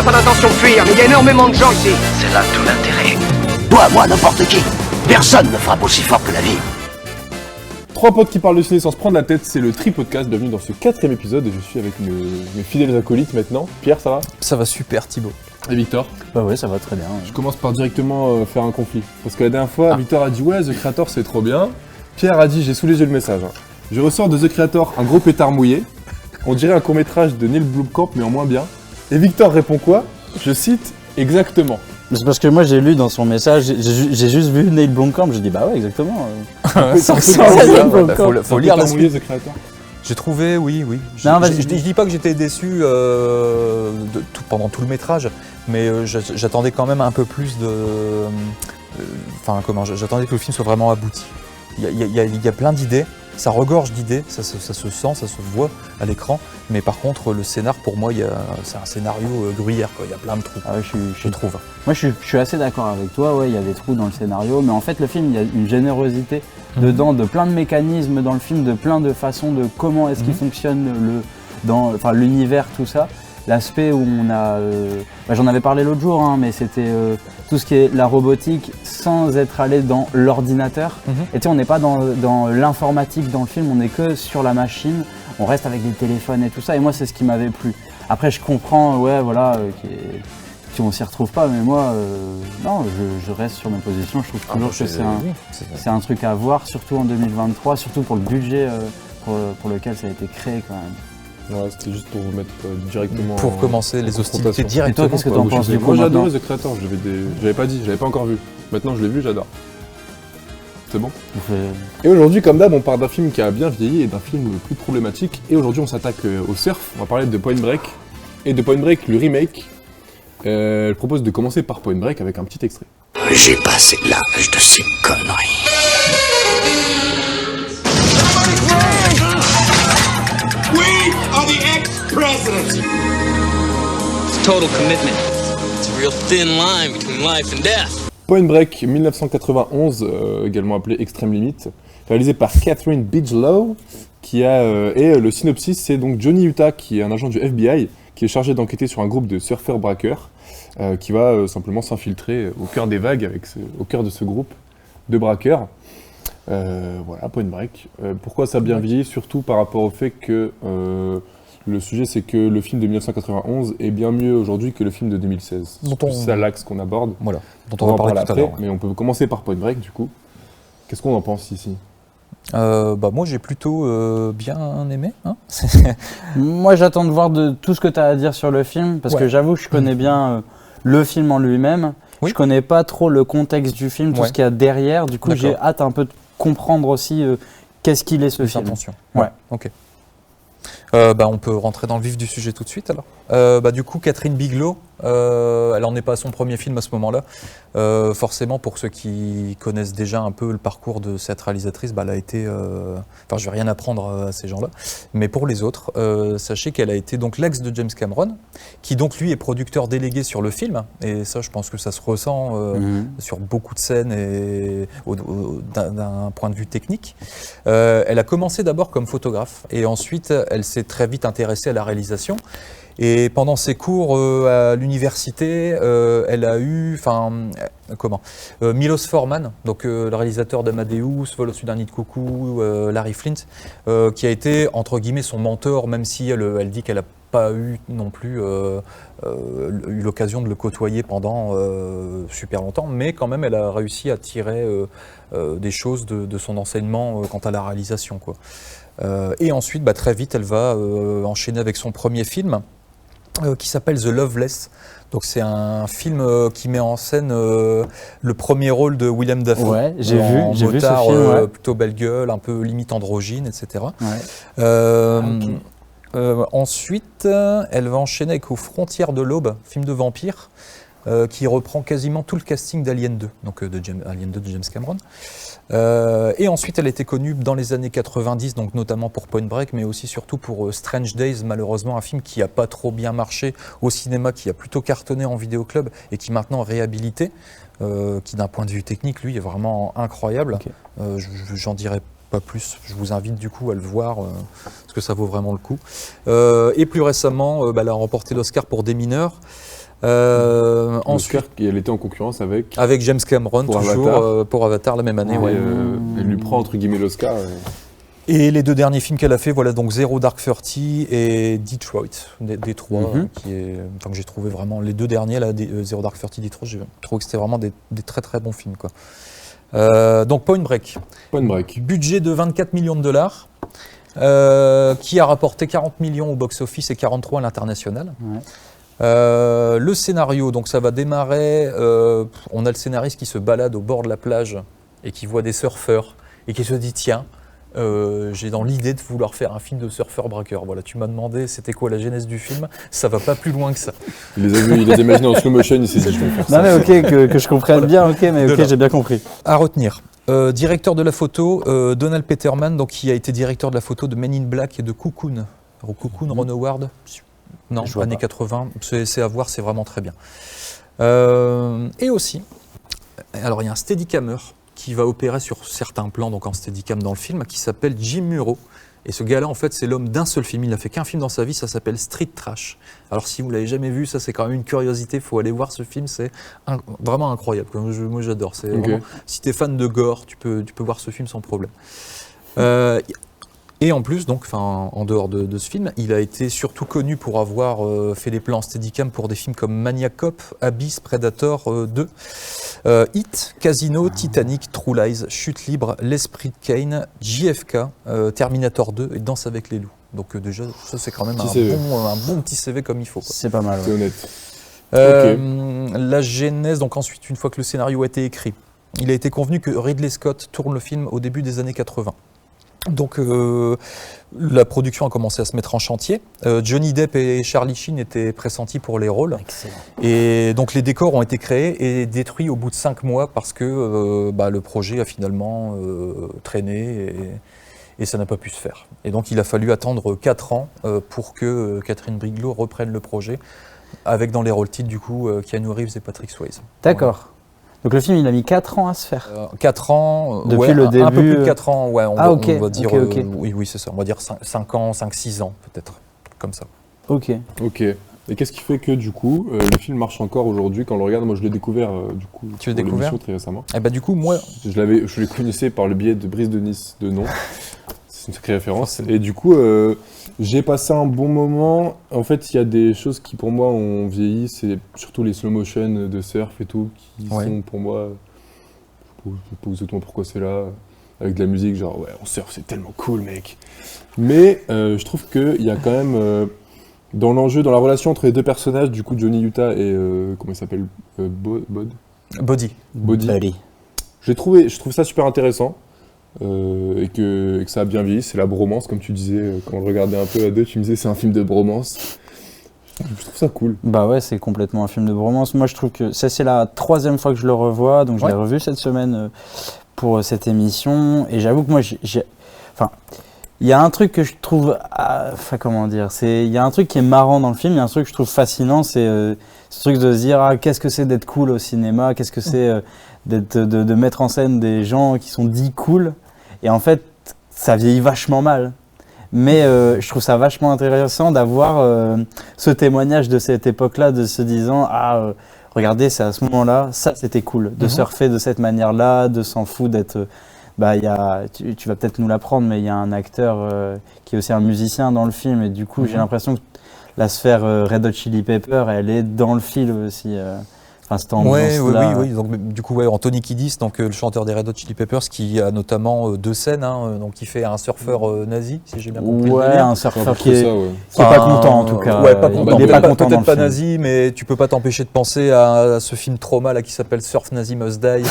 n'a pas d'intention de fuir, mais il y a énormément de gens ici. C'est là tout l'intérêt. Toi, moi, n'importe qui. Personne ne frappe aussi fort que la vie. Trois potes qui parlent de ciné sans se prendre la tête, c'est le Tri-Podcast. Bienvenue dans ce 4e épisode et je suis avec mes fidèles acolytes maintenant. Pierre, ça va? Ça va super, Thibaut. Et Victor? Bah ouais, ça va très bien. Ouais. Je commence par directement faire un conflit. Parce que la dernière fois, Victor a dit ouais, The Creator c'est trop bien. Pierre a dit j'ai sous les yeux le message. Je ressors de The Creator un gros pétard mouillé. On dirait un court-métrage de Neil Blomkamp mais en moins bien. Et Victor répond quoi? Je cite exactement. C'est parce que moi j'ai lu dans son message, j'ai juste vu Neil Blomkamp, j'ai dit bah ouais exactement. Ça Faut lire la mouillé suite. The Creator. J'ai trouvé, oui. Non, Je dis pas que j'étais déçu pendant tout le métrage, mais j'attendais quand même un peu plus de... j'attendais que le film soit vraiment abouti. Il y a plein d'idées, ça regorge d'idées, ça se sent, ça se voit à l'écran, mais par contre le scénar pour moi c'est un scénario gruyère, quoi. Il y a plein de trous, je trouve. Moi je suis assez d'accord avec toi, ouais, il y a des trous dans le scénario, mais en fait le film il y a une générosité dedans, de plein de mécanismes dans le film, de plein de façons de comment est-ce qu'il fonctionne l'univers, tout ça. L'aspect où on a, j'en avais parlé l'autre jour, hein, mais c'était tout ce qui est la robotique sans être allé dans l'ordinateur. Et tu sais, on n'est pas dans l'informatique dans le film, on n'est que sur la machine, on reste avec des téléphones et tout ça, et moi c'est ce qui m'avait plu. Après je comprends, qu'on s'y retrouve pas, mais moi, non, je reste sur ma position, je trouve toujours que c'est un truc à voir, surtout en 2023, surtout pour le budget pour lequel ça a été créé quand même. Ouais, c'était juste pour vous mettre directement. Pour commencer les hostilités Et directement. toi, qu'est-ce que t'en penses du coup? Moi j'ai adoré The Creator, j'avais pas dit, j'avais pas encore vu. Maintenant je l'ai vu, j'adore. C'est bon? Et aujourd'hui, comme d'hab, on parle d'un film qui a bien vieilli et d'un film plus problématique. Et aujourd'hui, on s'attaque au surf. On va parler de Point Break. Et de Point Break, le remake. Je propose de commencer par Point Break avec un petit extrait. J'ai passé l'âge de ces conneries. We are the ex-presidents. Total commitment. It's a real thin line between life and death. Point Break 1991, également appelé Extreme Limit, réalisé par Catherine Bigelow, et le synopsis, c'est donc Johnny Utah, qui est un agent du FBI, qui est chargé d'enquêter sur un groupe de surfeurs braqueurs, qui va simplement s'infiltrer au cœur des vagues, au cœur de ce groupe de braqueurs. Voilà, Point Break. Pourquoi ça a bien vieilli? Surtout par rapport au fait que le sujet, c'est que le film de 1991 est bien mieux aujourd'hui que le film de 2016. C'est ça l'axe qu'on aborde. Voilà, dont on va parler tout à l'heure. Mais on peut commencer par Point Break, du coup. Qu'est-ce qu'on en pense ici? Moi j'ai plutôt bien aimé. Hein. Moi j'attends de voir de tout ce que tu as à dire sur le film, parce que j'avoue que je connais bien le film en lui-même. Oui. Je connais pas trop le contexte du film, tout ce qu'il y a derrière. Du coup j'ai hâte un peu de comprendre aussi qu'est-ce qu'il est ce film. Attention. Ouais, ok. On peut rentrer dans le vif du sujet tout de suite alors. Du coup, Catherine Bigelow, elle en est pas à son premier film à ce moment-là. Forcément, pour ceux qui connaissent déjà un peu le parcours de cette réalisatrice, elle a été... je vais rien apprendre à ces gens-là. Mais pour les autres, sachez qu'elle a été donc l'ex de James Cameron, qui donc lui est producteur délégué sur le film. Et ça, je pense que ça se ressent sur beaucoup de scènes et d'un point de vue technique. Elle a commencé d'abord comme photographe et ensuite elle s'est très vite intéressée à la réalisation. Et pendant ses cours à l'université, elle a eu, Milos Forman, donc le réalisateur d'Amadeus, Vol au-dessus d'un nid de coucou, Larry Flint, qui a été entre guillemets son mentor, même si elle dit qu'elle n'a pas eu non plus eu l'occasion de le côtoyer pendant super longtemps, mais quand même elle a réussi à tirer des choses de son enseignement quant à la réalisation, quoi. Et ensuite, très vite, elle va enchaîner avec son premier film qui s'appelle The Loveless. Donc c'est un film qui met en scène le premier rôle de Willem Dafoe. Ouais, j'ai vu ce film. Plutôt belle gueule, un peu limite androgyne, etc. Ensuite, elle va enchaîner avec Aux frontières de l'aube, film de vampire, qui reprend quasiment tout le casting d'Alien 2, donc Alien 2 de James Cameron. Et ensuite, elle était connue dans les années 90, donc notamment pour Point Break, mais aussi surtout pour Strange Days, malheureusement un film qui n'a pas trop bien marché au cinéma, qui a plutôt cartonné en vidéoclub et qui maintenant est réhabilité, qui d'un point de vue technique, lui, est vraiment incroyable. Okay. J'en dirais pas plus, je vous invite du coup à le voir, parce que ça vaut vraiment le coup. Et plus récemment, elle a remporté l'Oscar pour Des mineurs. Ensuite, elle était en concurrence avec James Cameron, pour toujours Avatar. pour Avatar la même année. Ouais. Elle lui prend entre guillemets l'Oscar. Et les deux derniers films qu'elle a fait, voilà, donc Zero Dark Thirty et Detroit, Détroit, que j'ai trouvé vraiment, les deux derniers, là, Zero Dark Thirty, Detroit, j'ai trouvé que c'était vraiment des très très bons films, quoi. Donc Point Break. Budget de 24 millions de dollars, qui a rapporté 40 millions au box-office et 43 à l'international. Ouais. Le scénario, donc ça va démarrer, on a le scénariste qui se balade au bord de la plage et qui voit des surfeurs et qui se dit tiens, j'ai dans l'idée de vouloir faire un film de surfeur braqueur. Voilà, tu m'as demandé c'était quoi la genèse du film, ça va pas plus loin que ça. Il les a vus, il les a imaginés en slow motion, il s'est dit je vais faire ça. Non mais ok, que je comprenne bien, ok, mais ok, j'ai bien compris. À retenir, directeur de la photo, Donald Peterman, donc, qui a été directeur de la photo de Men in Black et de Cocoon. Cocoon, Ron Howard, non, années 80, c'est à voir, c'est vraiment très bien. Et aussi, alors il y a un steadicammer qui va opérer sur certains plans, donc en steadicam dans le film, qui s'appelle Jim Muro. Et ce gars-là, en fait, c'est l'homme d'un seul film. Il n'a fait qu'un film dans sa vie, ça s'appelle Street Trash. Alors si vous ne l'avez jamais vu, ça c'est quand même une curiosité, il faut aller voir ce film, c'est vraiment incroyable. Moi j'adore. Vraiment, si tu es fan de gore, tu peux voir ce film sans problème. Et en plus, donc, en dehors de ce film, il a été surtout connu pour avoir fait des plans en Steadicam pour des films comme Maniac Cop, Abyss, Predator 2, Hit, Casino, Titanic, True Lies, Chute libre, L'Esprit de Kane, JFK, Terminator 2 et Danse avec les loups. Donc déjà, ça c'est quand même un bon petit CV comme il faut, quoi. C'est pas mal. Ouais. C'est honnête. La genèse, donc ensuite, une fois que le scénario a été écrit, il a été convenu que Ridley Scott tourne le film au début des années 80. Donc la production a commencé à se mettre en chantier. Johnny Depp et Charlie Sheen étaient pressentis pour les rôles. Excellent. Et donc les décors ont été créés et détruits au bout de 5 mois parce que le projet a finalement traîné et ça n'a pas pu se faire. Et donc il a fallu attendre 4 ans pour que Catherine Bigelow reprenne le projet avec dans les rôles titres du coup Keanu Reeves et Patrick Swayze. D'accord. Voilà. Donc le film, il a mis 4 ans à se faire. 4 ans, depuis le début. Un peu plus de 4 ans, ouais, on va dire. Ok. Oui, c'est ça. On va dire 5 ans, 5-6 ans, peut-être. Comme ça. Ok. Et qu'est-ce qui fait que du coup, le film marche encore aujourd'hui quand on le regarde? Moi, je l'ai découvert du coup. Tu l'as découvert très récemment. Et du coup, moi. Je le connaissais par le biais de Brise de Nice de nom. C'est une sacrée référence. Et du coup, j'ai passé un bon moment. En fait, il y a des choses qui pour moi ont vieilli. C'est surtout les slow motion de surf et tout qui sont pour moi. Je sais pas exactement pourquoi c'est là. Avec de la musique, genre ouais, on surf, c'est tellement cool, mec. Mais je trouve qu'il y a quand même dans l'enjeu, dans la relation entre les deux personnages, du coup Johnny Utah et comment il s'appelle, Body. Je trouve ça super intéressant. Et que ça a bien vieilli, c'est la bromance, comme tu disais, quand on le regardait un peu à deux, tu me disais c'est un film de bromance. Je trouve ça cool. Bah ouais, c'est complètement un film de bromance. Moi je trouve que c'est la 3e fois que je le revois, donc je l'ai revu cette semaine pour cette émission, et j'avoue que moi il y a un truc que je trouve, il y a un truc qui est marrant dans le film, il y a un truc que je trouve fascinant, c'est ce truc de se dire qu'est-ce que c'est d'être cool au cinéma, qu'est-ce que c'est de mettre en scène des gens qui sont dits cool, et en fait ça vieillit vachement mal. Mais je trouve ça vachement intéressant d'avoir ce témoignage de cette époque-là, de se disant regardez, c'est à ce moment-là, ça c'était cool, de surfer de cette manière-là, de s'en foutre, d'être... tu vas peut-être nous l'apprendre, mais il y a un acteur qui est aussi un musicien dans le film, et du coup j'ai l'impression que la sphère Red Hot Chili Pepper, elle est dans le film aussi. Cette ambiance-là. Oui. Donc, du coup, Anthony Kiedis, donc le chanteur des Red Hot Chili Peppers, qui a notamment 2 scènes, donc qui fait un surfeur nazi, si j'ai bien compris. Ouais, un surfeur qui est pas content en tout cas. Ouais, pas content. Il est pas content. Peut-être pas nazi, mais tu peux pas t'empêcher de penser à ce film trauma là qui s'appelle Surf Nazi Must Die.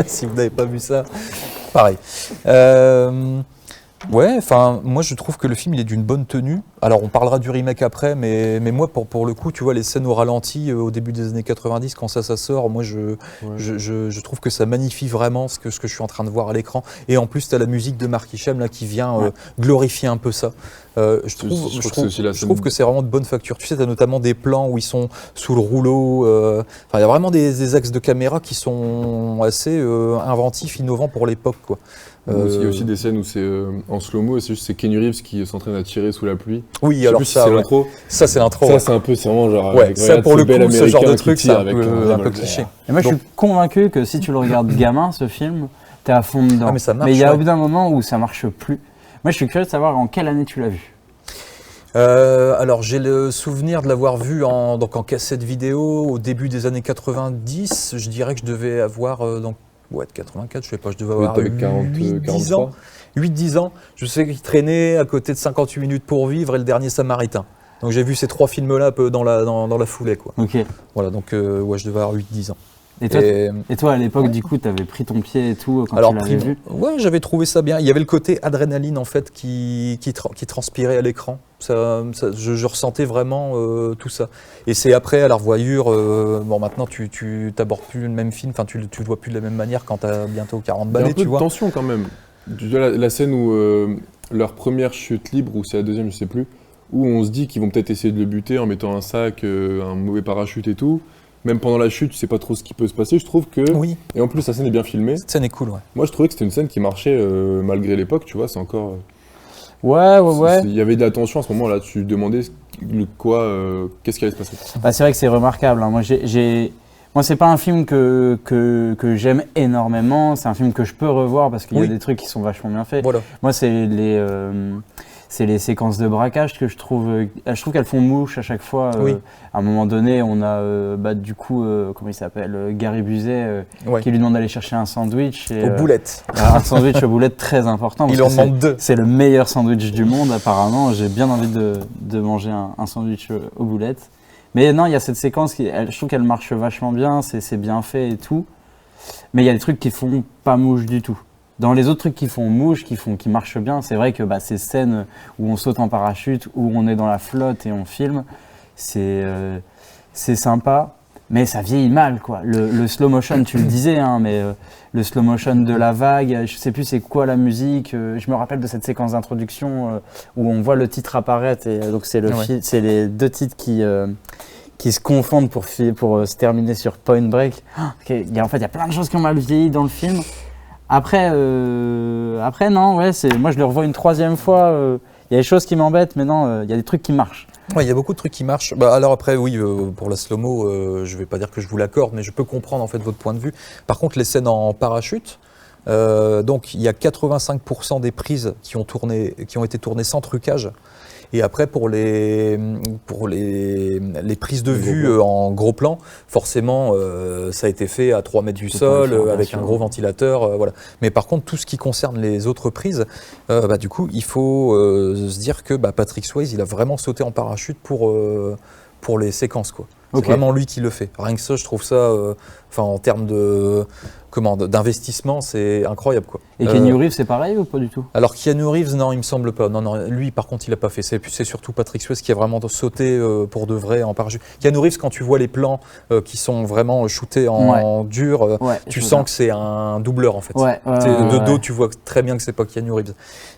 Si vous n'avez pas vu ça, pareil. Moi je trouve que le film il est d'une bonne tenue. Alors on parlera du remake après, mais moi pour le coup, tu vois, les scènes au ralenti au début des années 90, quand ça sort, moi je trouve que ça magnifie vraiment ce que je suis en train de voir à l'écran. Et en plus, tu as la musique de Mark Isham là qui vient glorifier un peu ça. Je trouve que c'est vraiment de bonne facture. Tu sais, tu as notamment des plans où ils sont sous le rouleau. Il y a vraiment des axes de caméra qui sont assez inventifs, innovants pour l'époque, quoi. Il y a aussi des scènes où c'est en slow-mo et c'est Keanu Reeves qui s'entraîne à tirer sous la pluie. Oui, Je sais alors plus si ça, c'est ouais. l'intro. Ça, c'est l'intro. Ça, ouais. c'est vraiment genre. Ouais, avec, ça regarde, pour ce le bel coup, ce genre de Américain qui truc, c'est tire un avec peu revolver. cliché. Et moi, je Donc- suis convaincu que si tu le regardes gamin, ce film, t'es à fond dedans. Ah, mais ça marche, il y a ouais. au bout d'un moment où ça marche plus. Moi, je suis curieux de savoir en quelle année tu l'as vu. Alors j'ai le souvenir de l'avoir vu donc en cassette vidéo au début des années 90. Je dirais que je devais avoir, donc, ouais, 84, je sais pas, je devais Oui, avoir t'avais 8-10 43. ans. 8-10 ans. Je sais qu'il traînait à côté de 58 minutes pour vivre et le dernier Samaritain. Donc j'ai vu ces 3 films-là un peu dans la foulée, quoi. Ok. Voilà, donc ouais, je devais avoir 8-10 ans. Et toi, à l'époque, du coup, t'avais pris ton pied et tout quand Alors, tu l'avais vu. ouais, j'avais trouvé ça bien. Il y avait le côté adrénaline en fait qui transpirait à l'écran. Je ressentais vraiment tout ça. Et c'est après à la revoyure, bon maintenant tu t'abordes plus le même film, enfin tu le vois plus de la même manière quand t'as bientôt 40 Il y a un balais, peu tu de vois. tension quand même. Tu vois la scène où leur première chute libre, ou c'est la deuxième, je sais plus, où on se dit qu'ils vont peut-être essayer de le buter en mettant un sac, un mauvais parachute et tout. Même pendant la chute, tu sais pas trop ce qui peut se passer. Je trouve que. Oui, Et en plus, la scène est bien filmée. cette scène est cool, ouais. Moi, je trouvais que c'était une scène qui marchait malgré l'époque, tu vois. C'est encore. Ouais. Il y avait de la tension à ce moment-là. Tu demandais qu'est-ce qui allait se passer. Bah, c'est vrai que c'est remarquable. Hein. Moi, c'est pas un film que j'aime énormément. C'est un film que je peux revoir parce qu'il y a Oui. des trucs qui sont vachement bien faits. Voilà. Moi, c'est les séquences de braquage que je trouve qu'elles font mouche à chaque fois. Oui. À un moment donné, on a du coup, comment il s'appelle, Gary Busey, Ouais. qui lui demande d'aller chercher un sandwich. Et, Aux boulettes. un sandwich aux boulettes très important. Il parce en que demande 2. c'est le meilleur sandwich du monde apparemment. J'ai bien envie de manger un sandwich aux boulettes. Mais non, il y a cette séquence je trouve qu'elle marche vachement bien, c'est bien fait et tout. Mais il y a des trucs qui font pas mouche du tout. Dans les autres trucs qui font mouche, qui marchent bien, c'est vrai que ces scènes où on saute en parachute, où on est dans la flotte et on filme, c'est sympa, mais ça vieillit mal, quoi. Le slow motion, tu le disais, hein, mais le slow motion de la vague, je sais plus c'est quoi la musique. Je me rappelle de cette séquence d'introduction où on voit le titre apparaître, et donc c'est Ouais. c'est les deux titres qui se confondent pour se terminer sur Point Break. En fait, il y a plein de choses qui ont mal vieilli dans le film. Après non, ouais, moi je le revois une 3e fois. Il y a des choses qui m'embêtent, mais non, il y a des trucs qui marchent. Ouais, il y a beaucoup de trucs qui marchent. Bah, alors après, oui, pour la slow-mo, je vais pas dire que je vous l'accorde, mais je peux comprendre en fait votre point de vue. Par contre, les scènes en parachute, donc il y a 85% des prises qui ont été tournées sans trucage. Et après, pour les prises de vue en gros plan, forcément, ça a été fait à 3 mètres du sol, avec un gros ventilateur. Voilà. Mais par contre, tout ce qui concerne les autres prises, du coup, il faut se dire que Patrick Swayze, il a vraiment sauté en parachute pour les séquences, quoi. C'est Ok. vraiment lui qui le fait. Rien que ça, je trouve ça, en termes d'investissement, c'est incroyable, quoi. Et Keanu Reeves, c'est pareil ou pas du tout? Alors Keanu Reeves, non, il me semble pas. Non, lui, par contre, il a pas fait. C'est surtout Patrick Swayze qui a vraiment sauté pour de vrai en parachute. Keanu Reeves, quand tu vois les plans qui sont vraiment shootés en dur, Ouais, tu je sens veux que c'est un doubleur, en fait. Ouais, De dos, ouais. tu vois très bien que c'est pas Keanu Reeves.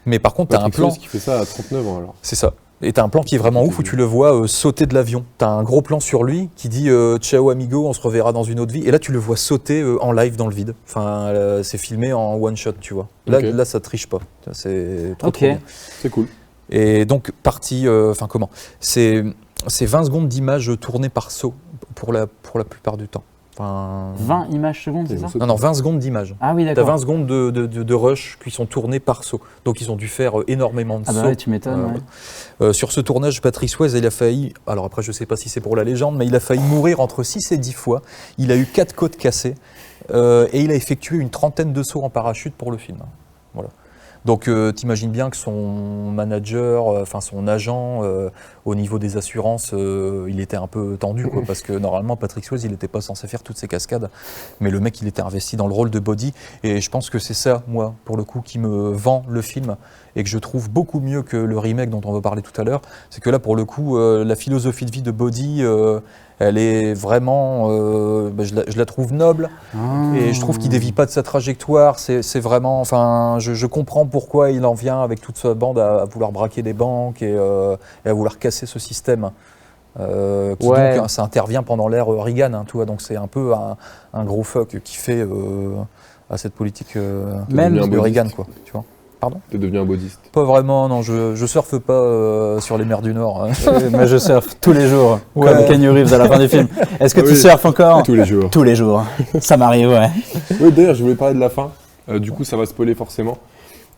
Mais par contre, t'as un Patrick plan. Swayze qui fait ça à 39 ans alors. C'est ça. Et t'as un plan qui est vraiment ouf où tu le vois sauter de l'avion. T'as un gros plan sur lui qui dit ciao amigo, on se reverra dans une autre vie. Et là, tu le vois sauter en live dans le vide. Enfin, c'est filmé en one shot, tu vois. Là, Ok. là ça triche pas. C'est trop, Ok. trop bien. C'est cool. Et donc, c'est 20 secondes d'image tournées par saut pour la plupart du temps. Enfin, 20 images secondes, c'est ça? non, 20 secondes d'image. Ah oui, T'as d'accord. 20 secondes de rush qui sont tournés par saut. Donc, ils ont dû faire énormément de Ah bah sauts. ouais, tu m'étonnes. Ouais. Sur ce tournage, Patrick Swayze, il a failli, alors après je sais pas si c'est pour la légende, mais il a failli mourir entre 6 et 10 fois. Il a eu 4 côtes cassées et il a effectué une 30aine de sauts en parachute pour le film. Voilà. Donc t'imagines bien que son manager, son agent, au niveau des assurances, il était un peu tendu, quoi, parce que normalement Patrick Swayze, il n'était pas censé faire toutes ces cascades, mais le mec, il était investi dans le rôle de Body, et je pense que c'est ça, moi, pour le coup, qui me vend le film, et que je trouve beaucoup mieux que le remake dont on va parler tout à l'heure, c'est que là, pour le coup, la philosophie de vie de Body, elle est vraiment, je la trouve noble, et je trouve qu'il dévie pas de sa trajectoire. C'est vraiment, je comprends pourquoi il en vient avec toute sa bande à vouloir braquer des banques et à vouloir casser ce système. Qui Ouais. donc, ça intervient pendant l'ère Reagan, hein, tu vois, donc c'est un peu un gros fuck qui fait à cette politique Même devenu un de Reagan, bodhiste. quoi. Tu vois. Pardon ? T'es devenu un bouddhiste. Pas vraiment, non. Je surfe pas sur les mers du Nord. Moi je surfe tous les jours, Ouais. comme Keanu Reeves à la fin du film. Est-ce que Ah tu oui. surfes encore ? Tous les jours. Tous les jours. Ça m'arrive, ouais. Oui, d'ailleurs, je voulais parler de la fin. Du coup, ça va spoiler forcément.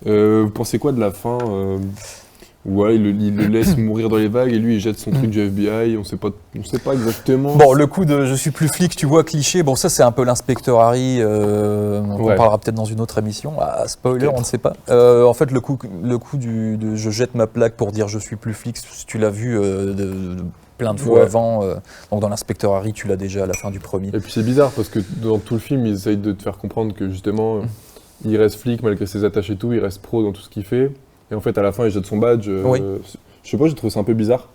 Vous pensez quoi de la fin où ouais, il le laisse mourir dans les vagues et lui, il jette son truc du FBI. On sait pas exactement. Bon, le coup de je suis plus flic, tu vois, cliché, bon, ça c'est un peu l'inspecteur Harry, on Ouais. en parlera peut-être dans une autre émission. Ah, spoiler, on ne sait pas. En fait, le coup de je jette ma plaque pour dire je suis plus flic, tu l'as vu plein de fois Ouais. avant. Donc dans l'inspecteur Harry, tu l'as déjà à la fin du premier. Et puis c'est bizarre parce que dans tout le film, ils essayent de te faire comprendre que justement, il reste flic malgré ses attaches et tout, il reste pro dans tout ce qu'il fait. Et en fait, à la fin, il jette son badge. Oui. Je sais pas, j'ai trouvé ça un peu bizarre.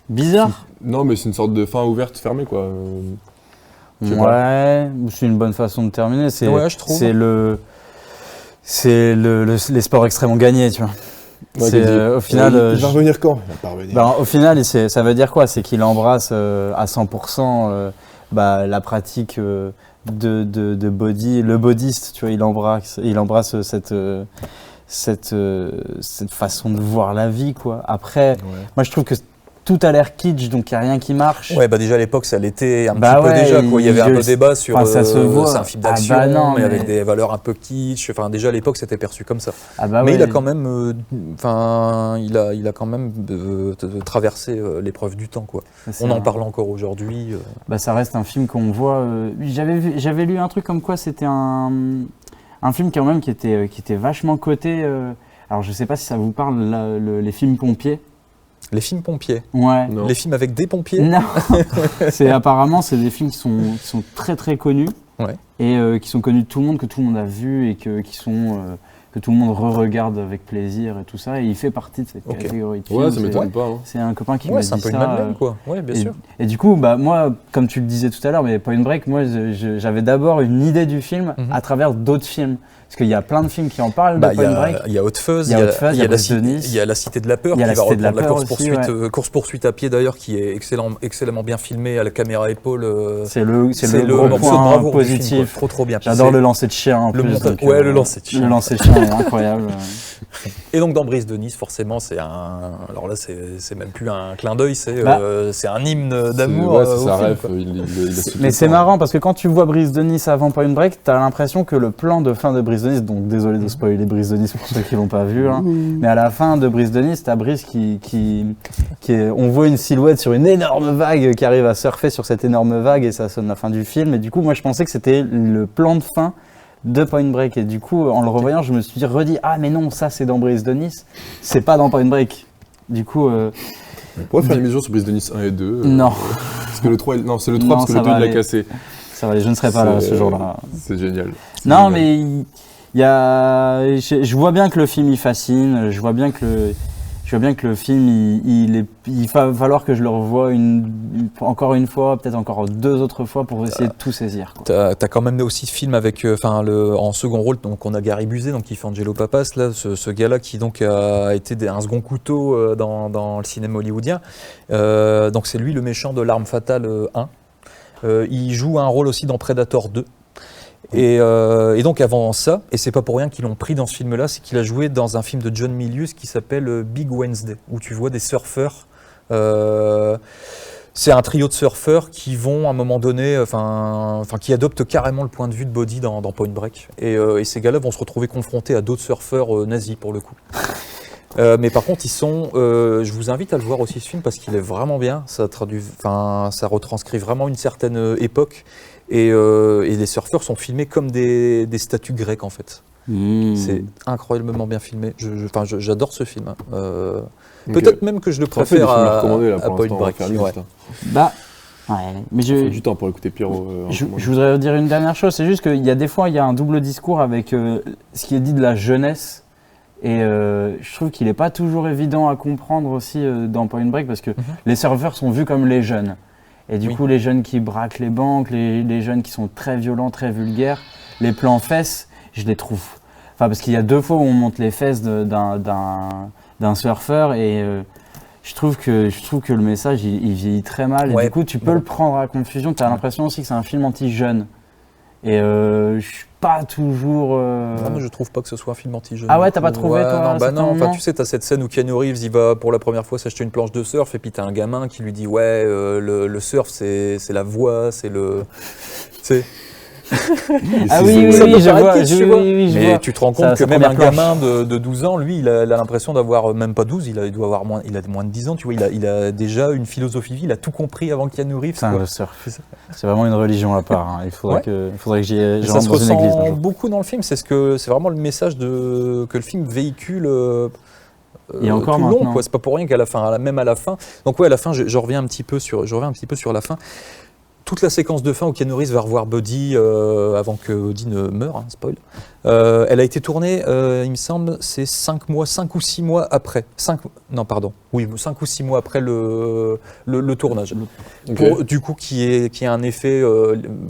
Bizarre. Non, mais c'est une sorte de fin ouverte, fermée, quoi. Je sais Ouais, c'est une bonne façon de terminer. Ouais, je trouve. C'est les sports extrêmement gagnés, tu vois. Ouais, C'est, t'as dit, au final, il va revenir quand? Il va pas revenir. Au final, ça veut dire quoi? C'est qu'il embrasse à 100% la pratique de body, le bodiste, tu vois. Il embrasse cette façon de voir la vie, quoi. Après, moi, je trouve que tout a l'air kitsch, donc il n'y a rien qui marche. Ouais, bah déjà à l'époque, ça l'était un Bah petit peu ouais, déjà, quoi. Il y avait un peu débat sur enfin, ça se voit. c'est un film Ah d'action, bah non, mais mais- avec des valeurs un peu kitsch. Enfin, déjà à l'époque, c'était perçu comme ça. Ah bah Mais ouais. il a quand même, il a quand même traversé l'épreuve du temps, quoi. C'est On en un- parle encore aujourd'hui. Bah, ça reste un film qu'on voit. J'avais lu un truc comme quoi c'était un film quand même qui était vachement coté. Alors je sais pas si ça vous parle, les films pompiers. Les films pompiers, Ouais. Non. les films avec des pompiers. Non. Apparemment c'est des films qui sont très très connus. Ouais. Et qui sont connus de tout le monde, que tout le monde a vu et que tout le monde re-regarde avec plaisir et tout ça. Et il fait partie de cette Ok. catégorie de films. Ouais, ça C'est- m'étonne pas. Hein. C'est un copain qui Ouais, m'a c'est un dit peu une ça. Madeleine, quoi. Ouais, bien sûr. Et du coup, bah, moi, comme tu le disais tout à l'heure, mais Point Break, moi, j'avais d'abord une idée du film Mhm. à travers d'autres films. Parce qu'il y a plein de films qui en parlent Bah, de il Point Break. y a Hot Fuzz, Il y a Hot Fuzz, il y a Brise de Nice. il y a La Cité de la Peur Il y a qui La va Cité de la reprendre la Peur aussi, course-poursuite à pied d'ailleurs, qui est excellemment bien filmé à la caméra épaule. C'est le gros morceau de point bravoure du film, positif. quoi. Trop bien. Puis J'adore c'est- le lancer de chien en Le plus. montage- donc, ouais, le lancer de chien. Le lancer de chien est incroyable. Et donc dans Brise de Nice, forcément, c'est un. Alors là, c'est même plus un clin d'œil, c'est Bah, un hymne d'amour. Ouais, c'est au sa film, ref. quoi. Il a su Mais tout c'est faire. marrant parce que quand tu vois Brise de Nice avant Point Break, t'as l'impression que le plan de fin de Brise de Nice, donc désolé de spoiler Brise de Nice pour ceux qui l'ont pas vu, hein, mais à la fin de Brise de Nice, t'as Brise on voit une silhouette sur une énorme vague qui arrive à surfer sur cette énorme vague et ça sonne la fin du film. Et du coup, moi je pensais que c'était le plan de fin de Point Break. Et du coup, en le revoyant, je me suis redit, ah mais non, ça c'est dans Brise de Nice, c'est pas dans Point Break. Du coup, On pourrait faire une mission sur Brise de Nice 1 et 2. non, Parce que le 3, non, c'est le 3 Non, parce que ça le 2 va il l'a aller. cassé. ça va aller, je ne serai pas là ce jour-là. C'est génial. C'est Non, génial. mais il y a, je vois bien que le film il fascine. Je vois bien que le film il va falloir que je le revoie encore une fois, peut-être encore 2 autres fois pour essayer de tout saisir, quoi. T'as quand même aussi ce film avec, en second rôle, donc on a Gary Busey, donc qui fait Angelo Papas, là, ce gars-là qui donc a été un second couteau dans le cinéma hollywoodien. Donc c'est lui le méchant de L'Arme Fatale 1. Il joue un rôle aussi dans Predator 2. Et donc avant ça, et c'est pas pour rien qu'ils l'ont pris dans ce film-là, c'est qu'il a joué dans un film de John Milius qui s'appelle Big Wednesday, où tu vois des surfeurs. C'est un trio de surfeurs qui vont à un moment donné, qui adoptent carrément le point de vue de Body dans Point Break. Et ces gars-là vont se retrouver confrontés à d'autres surfeurs nazis pour le coup. Mais par contre, je vous invite à le voir aussi ce film parce qu'il est vraiment bien. Ça retranscrit vraiment une certaine époque. Et les surfeurs sont filmés comme des statues grecques en fait. C'est incroyablement bien filmé. J'adore ce film. Peut-être même que je le Ça fait des préfère films à recommander là à pour Point l'instant. On va Break. faire une Ouais. liste, hein. Bah, ouais, mais Il faut du temps pour écouter Pierrot. Je voudrais dire une dernière chose, c'est juste qu'il y a des fois, il y a un double discours avec ce qui est dit de la jeunesse. Et je trouve qu'il n'est pas toujours évident à comprendre aussi dans Point Break parce que les surfeurs sont vus comme les jeunes. Et du coup, les jeunes qui braquent les banques, les jeunes qui sont très violents, très vulgaires, les plans fesses, je les trouve. Enfin, parce qu'il y a 2 fois où on monte les fesses d'un surfeur et je trouve que le message il vieillit très mal. Et Ouais. du coup, tu peux le prendre à confusion. Tu as l'impression aussi que c'est un film anti-jeune. Et je suis pas toujours. Non, mais je trouve pas que ce soit un film anti-jeune. Ah ouais, t'as pas trouvé, toi, à non, certains non. Enfin, moments tu sais, t'as cette scène où Keanu Reeves, il va pour la première fois s'acheter une planche de surf, et puis t'as un gamin qui lui dit ouais, le surf, c'est la voie, c'est le, tu sais. Ah oui, Ça peut je paraître vois. kitsch, tu vois. Je Mais vois. tu te rends compte Sa- que sa même un première gamin de 12 ans, lui, il a l'impression d'avoir même pas 12, il doit avoir moins, il a moins de 10 ans, tu vois, il a déjà une philosophie de vie, il a tout compris avant Keanu Reeves. Putain, quoi. le surf, c'est vraiment une religion à part. Hein. Il faudrait Ouais. que j'y Et ça rentre se dans une église un ressent jour. beaucoup dans le film, c'est vraiment le message que le film véhicule Et encore tout le long, maintenant. quoi. C'est pas pour rien qu'à la fin, même à la fin. Donc ouais, à la fin, je reviens un petit peu sur la fin. Toute la séquence de fin où Keanu Reeves va revoir Buddy avant que Buddy ne meure, hein, spoil. Elle a été tournée, il me semble, c'est 5 ou 6 mois après. 5 ou 6 mois après le tournage. Ok. Du coup, qui est un effet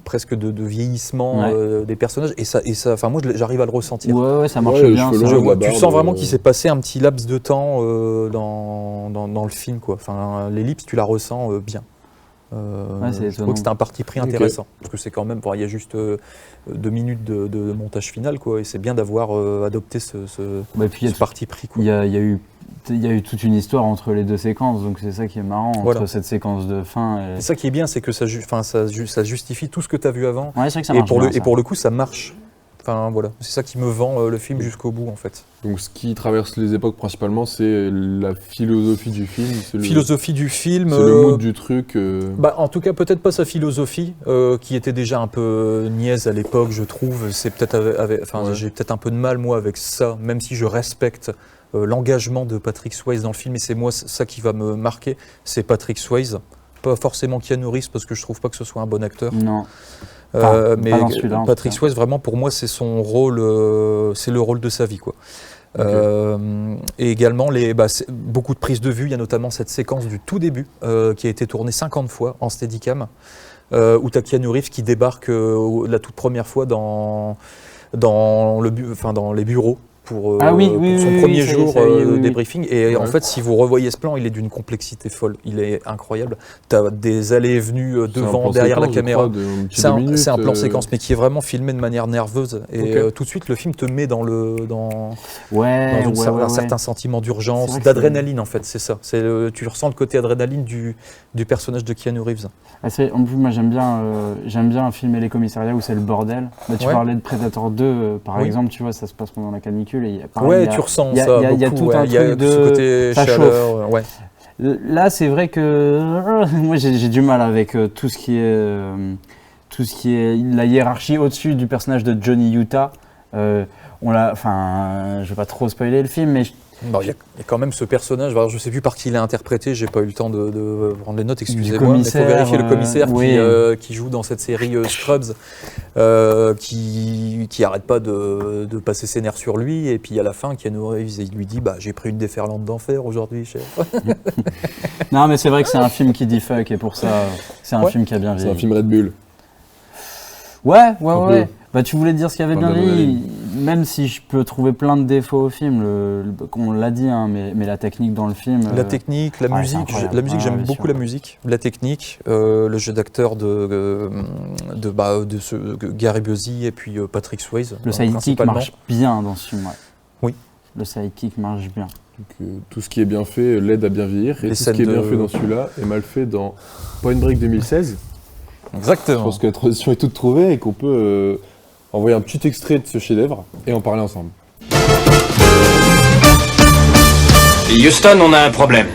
presque de vieillissement des personnages. Et ça, enfin moi, j'arrive à le ressentir. Ouais, ça marche Ouais, bien. cheveux ça. longs, la Tu barbe, sens vraiment qu'il s'est passé un petit laps de temps dans le film, quoi. Enfin, l'ellipse, tu la ressens bien. Ouais, c'est je trouve étonnant. que c'était un parti pris intéressant, parce que c'est quand même, il y a juste 2 minutes de montage final, quoi, et c'est bien d'avoir adopté ce Bah, et puis, il y a parti pris, quoi. Il y a eu toute une histoire entre les deux séquences, donc c'est ça qui est marrant, Voilà. entre cette séquence de fin et... C'est ça qui est bien, c'est que ça justifie tout ce que tu as vu avant, Ouais, c'est vrai que ça et marche bien, ça. pour le coup, ça marche. Enfin, voilà, c'est ça qui me vend le film jusqu'au bout, en fait. Donc ce qui traverse les époques principalement, c'est la philosophie du film. C'est le, Philosophie du film. c'est le mood du truc. Bah, en tout cas, peut-être pas sa philosophie, qui était déjà un peu niaise à l'époque, je trouve. C'est peut-être Ouais. j'ai peut-être un peu de mal, moi, avec ça, même si je respecte l'engagement de Patrick Swayze dans le film, et c'est moi ça qui va me marquer, c'est Patrick Swayze. Pas forcément Keanu Reeves, parce que je trouve pas que ce soit un bon acteur. Non. Pas Mais dans celui-là, en tout Patrick cas. Swayze, vraiment, pour moi, c'est son rôle, c'est le rôle de sa vie, quoi. Ok. Et également beaucoup de prises de vue. Il y a notamment cette séquence du tout début qui a été tournée 50 fois en Steadicam, où tu as Keanu Reeves qui débarque la toute première fois dans les bureaux pour son premier jour des briefings. Et en Ouais. fait, si vous revoyez ce plan, il est d'une complexité folle. Il est incroyable. Tu as des allées et venues C'est un devant, plan derrière la séquence, je caméra. crois, de un petit C'est 2 minutes, un plan séquence, mais qui est vraiment filmé de manière nerveuse. Et Ok. tout de suite, le film te met dans Ouais, un certain sentiment C'est d'urgence, vrai que d'adrénaline, en fait, c'est ça. Tu ressens le côté adrénaline du personnage de Keanu Reeves. En plus, moi, j'aime bien filmer les commissariats où c'est le bordel. Bah, tu Ouais. parlais de Predator 2, par Oui. exemple, tu vois, ça se passe pendant la canicule. Et Tu ressens il y a- ça il y a- il y a beaucoup, tout un il y a truc ce de- côté ça chaleur. Ouais. Là, c'est vrai que moi, j'ai du mal avec tout ce qui est la hiérarchie au-dessus du personnage de Johnny Utah. Je vais pas trop spoiler le film, mais Bon, il y a quand même ce personnage, alors, je sais plus par qui il est interprété, j'ai pas eu le temps de prendre les notes, excusez-moi, mais il faut commissaire, vérifier le commissaire oui. qui joue dans cette série Scrubs, qui arrête pas de passer ses nerfs sur lui, et puis à la fin, Keanu Reeves, il lui dit j'ai pris une déferlante d'enfer aujourd'hui, chef. non, mais c'est vrai que c'est un film qui dit fuck, et pour ça, c'est un Ouais. film qui a bien C'est vieilli. un film Red Bull. Ouais. Un peu. Bah, tu voulais dire ce qui avait Enfin, bien d'adrénaline. vieilli, même si je peux trouver plein de défauts au film, on l'a dit, hein, mais la technique dans le film. La technique, la ouais, c'est musique, incroyable. la musique, Ouais, j'aime bien beaucoup sûr. la musique, la technique, le jeu d'acteur de Gary Busey et puis Patrick Swayze. Le sidekick principalement. marche bien dans ce film, ouais. Oui. Le sidekick marche bien. Donc, tout ce qui est bien fait l'aide à bien vieillir. Et Les tout ce qui est scènes bien de- fait dans celui-là est mal fait dans Point Break 2016. Je Exactement. pense que la transition est toute trouvée et qu'on peut envoyer un petit extrait de ce chef-d'œuvre et en parler ensemble. Houston, on a un problème.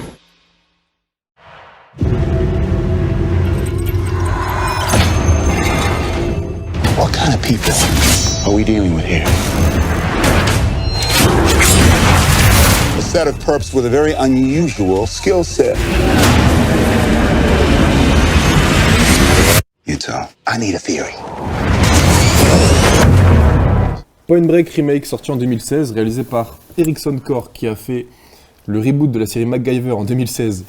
What kind of people are we dealing with here? A set of perps with a very unusual skill set. Utah, I need a theory. Point Break Remake sorti en 2016, réalisé par Erickson Core qui a fait le reboot de la série MacGyver en 2016,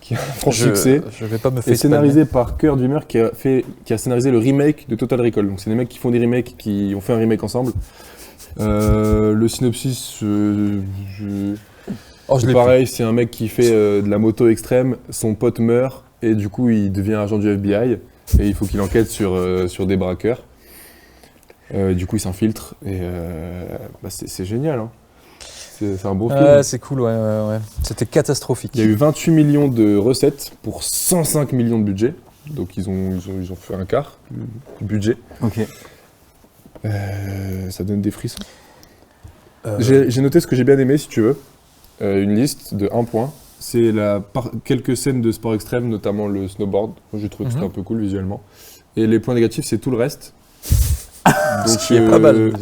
qui a un franc succès. Je vais pas me Et faire scénarisé par Kurt Wimmer qui a scénarisé le remake de Total Recall. Donc c'est des mecs qui font des remakes, qui ont fait un remake ensemble. Le synopsis, Oh, je c'est l'ai pareil, c'est un mec qui fait de la moto extrême, son pote meurt et du coup il devient agent du FBI et il faut qu'il enquête sur des braqueurs. Du coup, il s'infiltre et c'est génial. Hein. C'est un beau film. Ouais, c'est cool, ouais. C'était catastrophique. Il y a eu 28 millions de recettes pour 105 millions de budget. Donc ils ont fait un quart du budget. Ok. Ça donne des frissons. J'ai noté ce que j'ai bien aimé, si tu veux. Une liste de 1 point. C'est quelques scènes de sport extrême, notamment le snowboard. Moi, j'ai trouvé que c'était un peu cool visuellement. Et les points négatifs, c'est tout le reste. Donc, Ce qui est pas mal.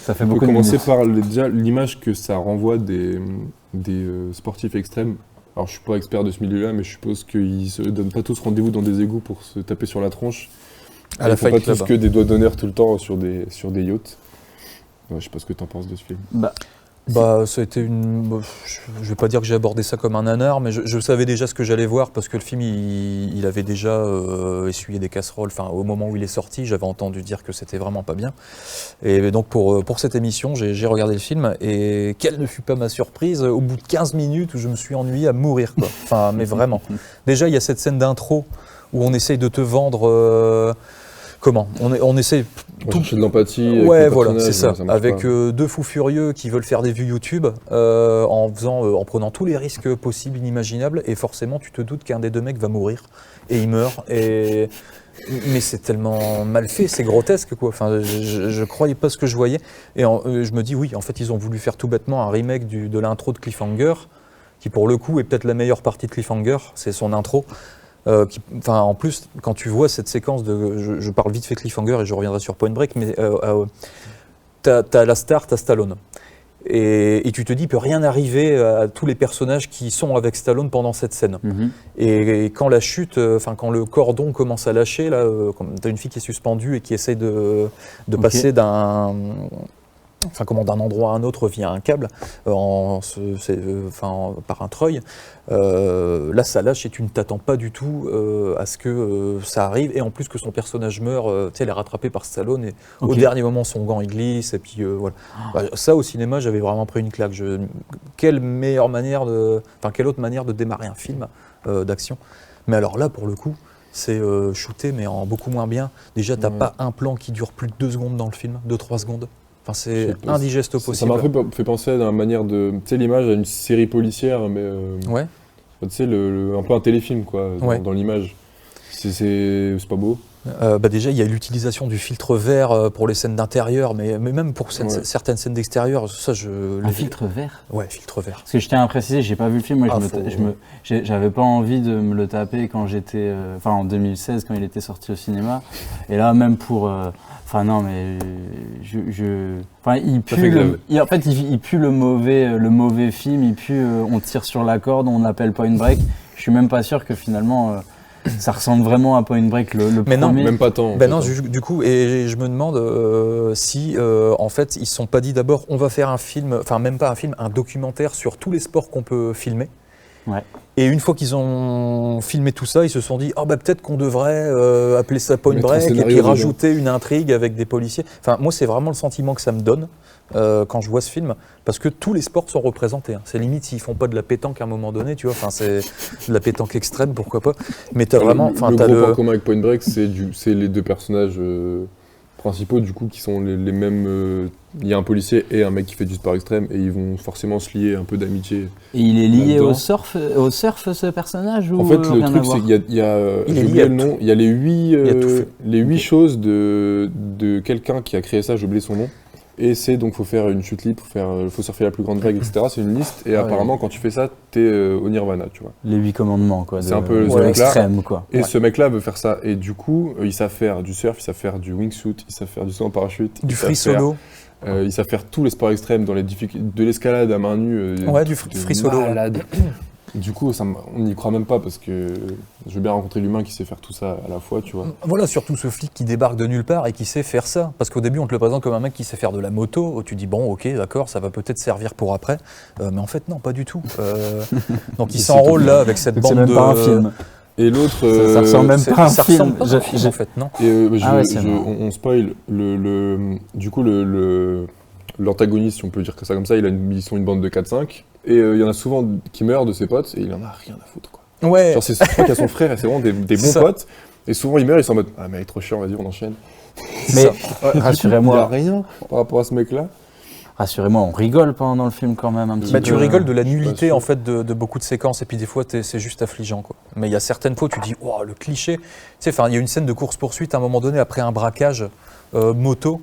Ça fait On peut beaucoup de commencer minutes. par déjà l'image que ça renvoie des sportifs extrêmes. Alors, je suis pas expert de ce milieu-là, mais je suppose qu'ils se donnent pas tous rendez-vous dans des égouts pour se taper sur la tronche. À la Ils font pas Fight tous Club. que des doigts d'honneur tout le temps sur des yachts. Ouais, je sais pas ce que t'en penses de ce film. Bah, ça a été je vais pas dire que j'ai abordé ça comme un nanar, mais je savais déjà ce que j'allais voir parce que le film, il avait déjà essuyé des casseroles. Enfin, au moment où il est sorti, j'avais entendu dire que c'était vraiment pas bien. Et donc, pour cette émission, j'ai regardé le film et quelle ne fut pas ma surprise au bout de 15 minutes où je me suis ennuyé à mourir, quoi. Enfin, mais vraiment. Déjà, il y a cette scène d'intro où on essaye de te vendre... Comment on essaie On cherchait de l'empathie. avec Ouais, le voilà, personnage, c'est ça. mais marche Avec pas. deux fous furieux qui veulent faire des vues YouTube en prenant tous les risques possibles, inimaginables, et forcément, tu te doutes qu'un des deux mecs va mourir, et il meurt. Mais c'est tellement mal fait, c'est grotesque, quoi. Enfin, je croyais pas ce que je voyais, et je me dis oui, en fait, ils ont voulu faire tout bêtement un remake de l'intro de Cliffhanger, qui pour le coup est peut-être la meilleure partie de Cliffhanger, c'est son intro. En plus, quand tu vois cette séquence je parle vite fait Cliffhanger et je reviendrai sur Point Break, mais t'as la star, t'as Stallone. Et tu te dis, il peut rien arriver à tous les personnages qui sont avec Stallone pendant cette scène. Mhm. Et quand la chute, quand le cordon commence à lâcher, là, t'as une fille qui est suspendue et qui essaie de passer d'un endroit à un autre via un câble, par un treuil. Là, ça lâche et tu ne t'attends pas du tout à ce que ça arrive. Et en plus que son personnage meurt, elle est rattrapée par Stallone et au dernier moment, son gant il glisse. Et puis voilà. Ça, au cinéma, j'avais vraiment pris une claque. Quelle autre manière de démarrer un film d'action. Mais alors là, pour le coup, c'est shooté, mais en beaucoup moins bien. Déjà, t'as pas un plan qui dure plus de 2 secondes dans le film, 2-3 secondes. Enfin, c'est indigeste au possible. Ça m'a fait penser à la manière de... Tu sais, l'image à une série policière, mais... Ouais. Tu sais, un peu un téléfilm, quoi, dans l'image. C'est pas beau. Déjà, il y a l'utilisation du filtre vert pour les scènes d'intérieur, mais même pour certaines scènes d'extérieur, ça, Un filtre vert. Ouais, filtre vert. Parce que je tiens à préciser, j'ai pas vu le film, moi j'avais pas envie de me le taper quand j'étais, en 2016 quand il était sorti au cinéma. Et là même pour, il pue, il pue le mauvais film, il pue, on tire sur la corde, on appelle Point Break. Je suis même pas sûr que finalement. Ça ressemble vraiment à Point Break le mais premier. Non, même pas tant. Ben non, du coup, et je me demande si, en fait, ils se sont pas dit d'abord, on va faire un film, enfin même pas un film, un documentaire sur tous les sports qu'on peut filmer. Ouais. Et une fois qu'ils ont filmé tout ça, ils se sont dit, peut-être qu'on devrait appeler ça Point Break et puis rajouter une intrigue avec des policiers. Enfin, moi, c'est vraiment le sentiment que ça me donne quand je vois ce film, parce que tous les sports sont représentés. Hein. C'est limite s'ils font pas de la pétanque à un moment donné, tu vois. Enfin, c'est de la pétanque extrême, pourquoi pas. Mais t'as vraiment, le gros point commun avec Point Break, c'est les deux personnages principaux, du coup, qui sont les mêmes. Il y a un policier et un mec qui fait du sport extrême, et ils vont forcément se lier un peu d'amitié. Et il est lié au surf, ce personnage, ou en fait, le truc, c'est qu'il y a j'ai oublié le nom. Il y a les 8 choses de quelqu'un qui a créé ça. J'ai oublié son nom. Et c'est donc, faut faire une chute libre, faut surfer la plus grande vague, etc. C'est une liste, et apparemment, quand tu fais ça, t'es au nirvana, tu vois. Les 8 commandements, quoi. C'est un peu extrême, quoi. Et ce mec-là veut faire ça. Et du coup, ils savent faire du surf, ils savent faire du wingsuit, ils savent faire du saut en parachute. Du free solo. Ils savent faire tous les sports extrêmes, de l'escalade à main nue. Du free solo. Du coup, on n'y croit même pas, parce que je veux bien rencontrer l'humain qui sait faire tout ça à la fois, tu vois. Voilà, surtout ce flic qui débarque de nulle part et qui sait faire ça. Parce qu'au début, on te le présente comme un mec qui sait faire de la moto, où tu dis, bon, ok, d'accord, ça va peut-être servir pour après. Mais en fait, non, pas du tout. Donc il s'enrôle là avec cette bande de... C'est même pas un film. Et l'autre... ça ressemble même pas à un film. Ça ressemble pas à un film, en fait, non. Et on spoil. Du coup, l'antagoniste, si on peut dire que ça comme ça, ils sont une bande de 4-5. Et il y en a souvent qui meurent de ses potes, et il en a rien à foutre, quoi. Ouais. Genre, je crois qu'il y a son frère, et c'est vraiment des bons potes. Et souvent, il meurt, ils sont en mode, ah, mais il est trop chiant, vas-y, on enchaîne. Mais Il y a rassurez-moi, rien par rapport à ce mec-là. on rigole pendant le film quand même un petit peu. Tu rigoles de la je suis pas nullité sûr. en fait de beaucoup de séquences et puis des fois c'est juste affligeant quoi. Mais il y a certaines fois où tu dis wow, le cliché. Tu sais, enfin il y a une scène de course-poursuite à un moment donné après un braquage moto.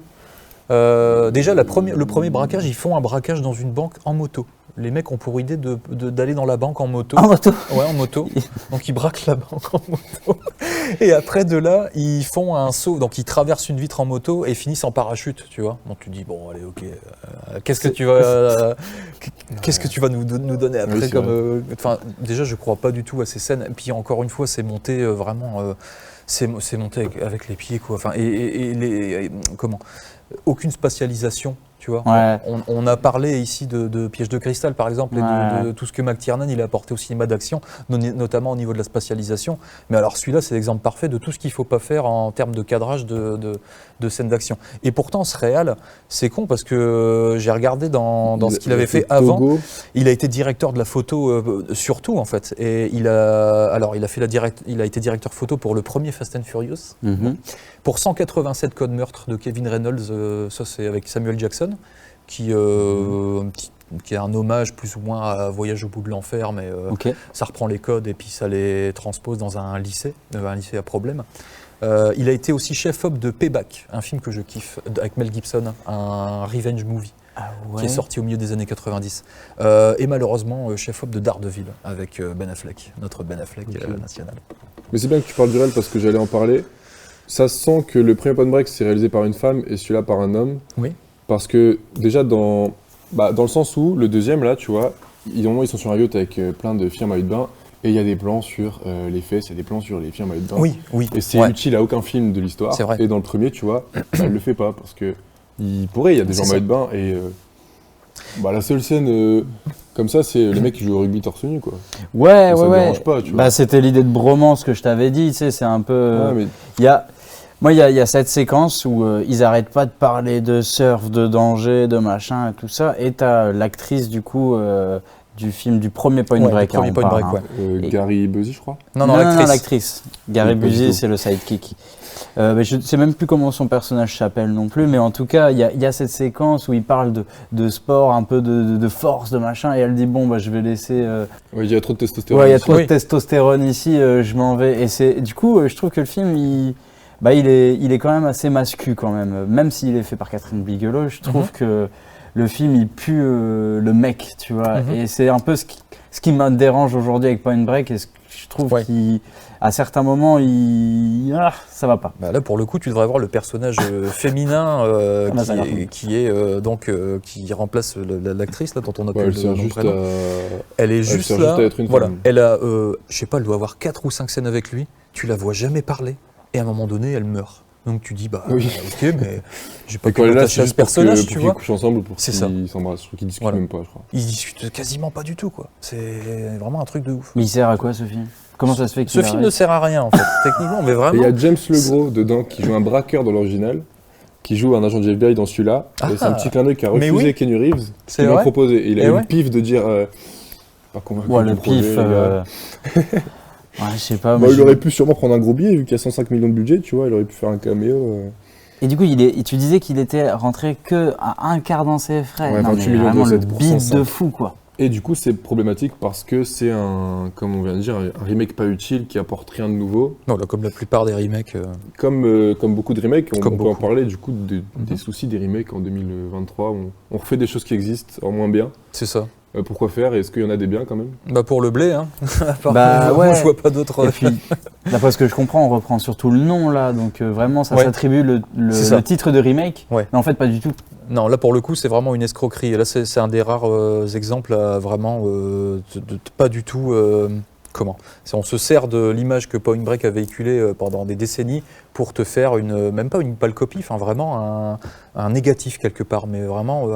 Déjà le premier braquage, ils font un braquage dans une banque en moto. Les mecs ont pour idée d'aller dans la banque en moto. En moto. Ouais, en moto. Donc ils braquent la banque en moto. Et après de là, ils font un saut. Donc ils traversent une vitre en moto et finissent en parachute, tu vois. Donc tu dis bon, allez, ok. Qu'est-ce que tu vas nous donner après Oui, c'est comme enfin, déjà, je crois pas du tout à ces scènes. Et puis encore une fois, c'est monté vraiment. C'est monté avec les pieds, quoi. Enfin, comment aucune spatialisation, tu vois. Ouais. On a parlé ici de Piège de cristal, par exemple, et de tout ce que McTiernan il a apporté au cinéma d'action, notamment au niveau de la spatialisation. Mais alors celui-là, c'est l'exemple parfait de tout ce qu'il ne faut pas faire en termes de cadrage de scènes d'action. Et pourtant, ce réal, c'est con parce que j'ai regardé dans ce qu'il avait fait avant. Togo. Il a été directeur de la photo surtout, en fait. Et il a été directeur photo pour le premier Fast and Furious. Mhm. Pour 187 codes meurtres de Kevin Reynolds, ça c'est avec Samuel Jackson, qui est un hommage plus ou moins à Voyage au bout de l'enfer, mais Ok. ça reprend les codes et puis ça les transpose dans un lycée à problème. Il a été aussi chef-op de Payback, un film que je kiffe, avec Mel Gibson, un revenge movie. Ah Qui est sorti au milieu des années 90. Et malheureusement, chef-op de Daredevil, avec Ben Affleck, notre Ben Affleck national. Mais c'est bien que tu parles du réel parce que j'allais en parler. Ça se sent que le premier Point Break c'est réalisé par une femme et celui-là par un homme. Oui. Parce que déjà dans le sens où le deuxième là, tu vois, ils sont sur un yacht avec plein de filles en maillot de bain et il y a des plans sur les fesses, il y a des plans sur les filles en maillot de bain. Oui. Et c'est Ouais. utile à aucun film de l'histoire. C'est vrai. Et dans le premier, tu vois, elle le fait pas parce que il y a des gens en C'est maillot de bain et la seule scène comme ça, c'est les mecs qui jouent au rugby torse nu quoi. Ouais, Ça ouais, me ouais. dérange pas, tu vois. Bah, c'était l'idée de bromance que je t'avais dit, tu sais, c'est un peu. Ouais, mais Il y a cette séquence où ils arrêtent pas de parler de surf, de danger, de machin et tout ça. Et t'as l'actrice du coup du film du premier Point Ouais, Break. du premier on Point parle, Break, hein. ouais. Et- Gary Busey, je crois. Non, l'actrice. Gary Oui, pas du Busey, tout. c'est le sidekick. Mais je ne sais même plus comment son personnage s'appelle non plus, mais en tout cas, il y a cette séquence où il parle de sport, un peu de force, de machin, et elle dit bon, bah, je vais laisser. Ouais, il y a trop de testostérone. Ouais, il y a ici. trop de Oui. testostérone ici, je m'en vais. Et c'est du coup, je trouve que le film, il est quand même assez mascu quand même s'il est fait par Catherine Bigelow. Je trouve que le film, il pue le mec, tu vois. Et c'est un peu ce qui me dérange aujourd'hui avec Point Break, et ce que je trouve Ouais. qu'à certains moments, ça va pas. Bah là, pour le coup, tu devrais avoir le personnage féminin bah, ça a l'air cool. qui remplace l'actrice là dont on a Ouais, pas elle le sert nom de juste prénom. à... Elle est elle juste sert là. juste à être une voilà. femme. Elle a, je sais pas, elle doit avoir 4 ou 5 scènes avec lui. Tu la vois jamais parler. Et à un moment donné, elle meurt. Donc tu dis, bah, Oui. ok, mais j'ai pas Et pu quand elle est là, m'attacher c'est à ce juste pour personnage, pour tu qu'ils vois. couchent ensemble, pour C'est qu'ils s'embrassent. Je crois qu'ils discutent Voilà. même pas, je crois. Ils discutent quasiment pas du tout, quoi. C'est vraiment un truc de ouf. Mais il sert à quoi ce film? Comment ça se fait qu'il Ce film ne sert à rien, en fait, techniquement, mais Et il vraiment. y a James Legros dedans qui joue un braqueur dans l'original, qui joue un agent de FBI dans celui-là. Et c'est un petit clin d'œil qu'a mais refusé oui. Keanu Reeves, C'est qui m'a vrai. proposé. Et il a Et eu ouais. le pif de dire... pas convaincu Ouais, du le projet, pif. les gars. Ouais, je sais pas. Bon, mais il aurait pu sûrement prendre un gros billet, vu qu'il y a 105 millions de budget, tu vois, il aurait pu faire un caméo. Et du coup, tu disais qu'il était rentré que à un quart dans ses frais. Ouais, Non, 28 mais millions de vraiment le recettes pour bide 105. de fou, quoi. Et du coup, c'est problématique parce que c'est comme on vient de dire, un remake pas utile qui apporte rien de nouveau. Non, là, comme la plupart des remakes. Comme beaucoup de remakes, on Comme peut en beaucoup. parler du coup des soucis des remakes en 2023. On refait des choses qui existent en moins bien. C'est ça. Pourquoi faire? Est-ce qu'il y en a des biens quand même? Bah pour le blé, hein. Bah, Moi, ouais. je vois pas d'autres. Et puis, d'après ce que je comprends, on reprend surtout le nom là, donc vraiment ça Ouais. s'attribue C'est ça. le titre de remake, Ouais. mais en fait pas du tout. Non, là pour le coup, c'est vraiment une escroquerie. Et là, c'est un des rares exemples à vraiment de pas du tout. Comment on se sert de l'image que Point Break a véhiculée pendant des décennies pour te faire même pas une pâle copie, enfin vraiment un négatif quelque part, mais vraiment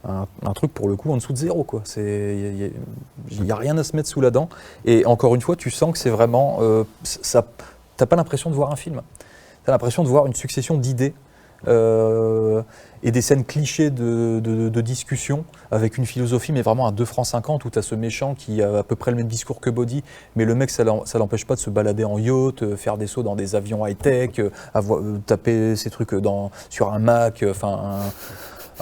un truc pour le coup en dessous de zéro, quoi. Il n'y a rien à se mettre sous la dent. Et encore une fois, tu sens que c'est vraiment. T'as pas l'impression de voir un film. T'as l'impression de voir une succession d'idées et des scènes clichés de discussion avec une philosophie, mais vraiment à 2 francs 50 où tu as ce méchant qui a à peu près le même discours que Body, mais le mec, ça l'empêche pas de se balader en yacht, faire des sauts dans des avions high-tech, taper ses trucs sur un Mac,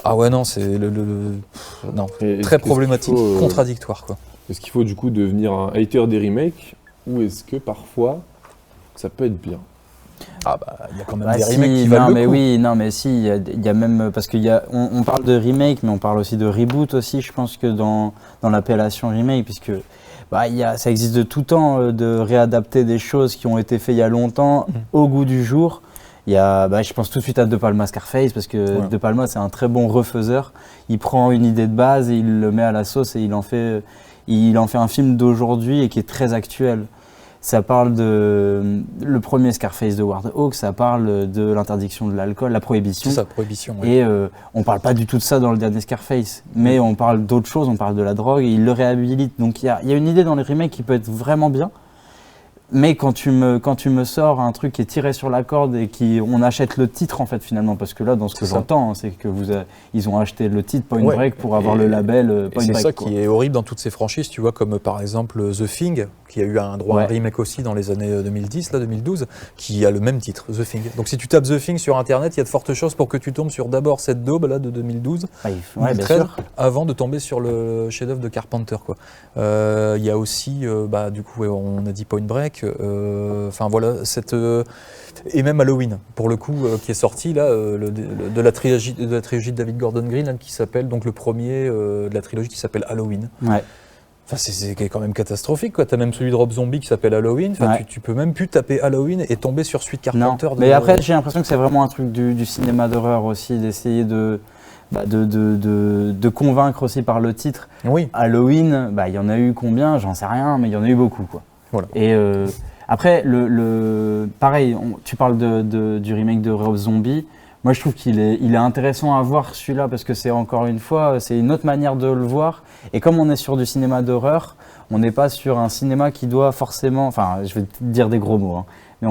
Ah ouais, non, c'est non, Et très est-ce problématique, qu'il faut, contradictoire, quoi. Est-ce qu'il faut du coup devenir un hater des remakes ou est-ce que parfois ça peut être bien? Ah bah, il y a quand même Bah des si, remakes qui non, valent mais le coup. oui, non, mais si, il y a même, parce on parle de remake, mais on parle aussi de reboot aussi, je pense que dans l'appellation remake, puisque ça existe de tout temps de réadapter des choses qui ont été faites il y a longtemps au goût du jour. Je pense tout de suite à De Palma Scarface, parce que Ouais. De Palma, c'est un très bon refaiseur. Il prend une idée de base et il le met à la sauce et il en fait un film d'aujourd'hui et qui est très actuel. Ça parle le premier Scarface de Howard Hawks, ça parle de l'interdiction de l'alcool, la prohibition. C'est ça, prohibition. Ouais. Et on parle pas du tout de ça dans le dernier Scarface, mais on parle d'autres choses, on parle de la drogue et il le réhabilite. Donc il y a une idée dans les remakes qui peut être vraiment bien. Mais quand tu me sors un truc qui est tiré sur la corde et on achète le titre en fait finalement, parce que là dans ce que C'est ça. j'entends, c'est que ils ont acheté le titre Point Ouais. Break pour avoir Et- le label Et Point c'est Break. ça quoi. qui est horrible dans toutes ces franchises, tu vois, comme par exemple The Thing, qui a eu un droit à un Ouais. remake aussi dans les années 2010, là, 2012, qui a le même titre, The Thing. Donc si tu tapes The Thing sur Internet, il y a de fortes chances pour que tu tombes sur d'abord cette daube là de 2012, Ouais, ou bien 2013, sûr. avant de tomber sur le chef-d'œuvre de Carpenter, quoi. Il y a aussi, du coup, ouais, on a dit Point Break. Enfin voilà, et même Halloween, pour le coup, qui est sorti là, de la trilogie de David Gordon Green, là, qui s'appelle donc le premier de la trilogie qui s'appelle Halloween. Ouais. Enfin, c'est quand même catastrophique, quoi. T'as même celui de Rob Zombie qui s'appelle Halloween. Enfin, Ouais. tu peux même plus taper Halloween et tomber sur suite Non, Carpenter. mais après j'ai l'impression que c'est vraiment un truc du cinéma d'horreur aussi, d'essayer de convaincre aussi par le titre. Oui. Halloween, il y en a eu combien? J'en sais rien, mais il y en a eu beaucoup, quoi. Voilà. Et après, pareil, tu parles du remake de Rob Zombie. Moi, je trouve qu'il est intéressant à voir celui-là parce que c'est encore une fois, c'est une autre manière de le voir. Et comme on est sur du cinéma d'horreur, on n'est pas sur un cinéma qui doit forcément, enfin, je vais te dire des gros mots, hein, mais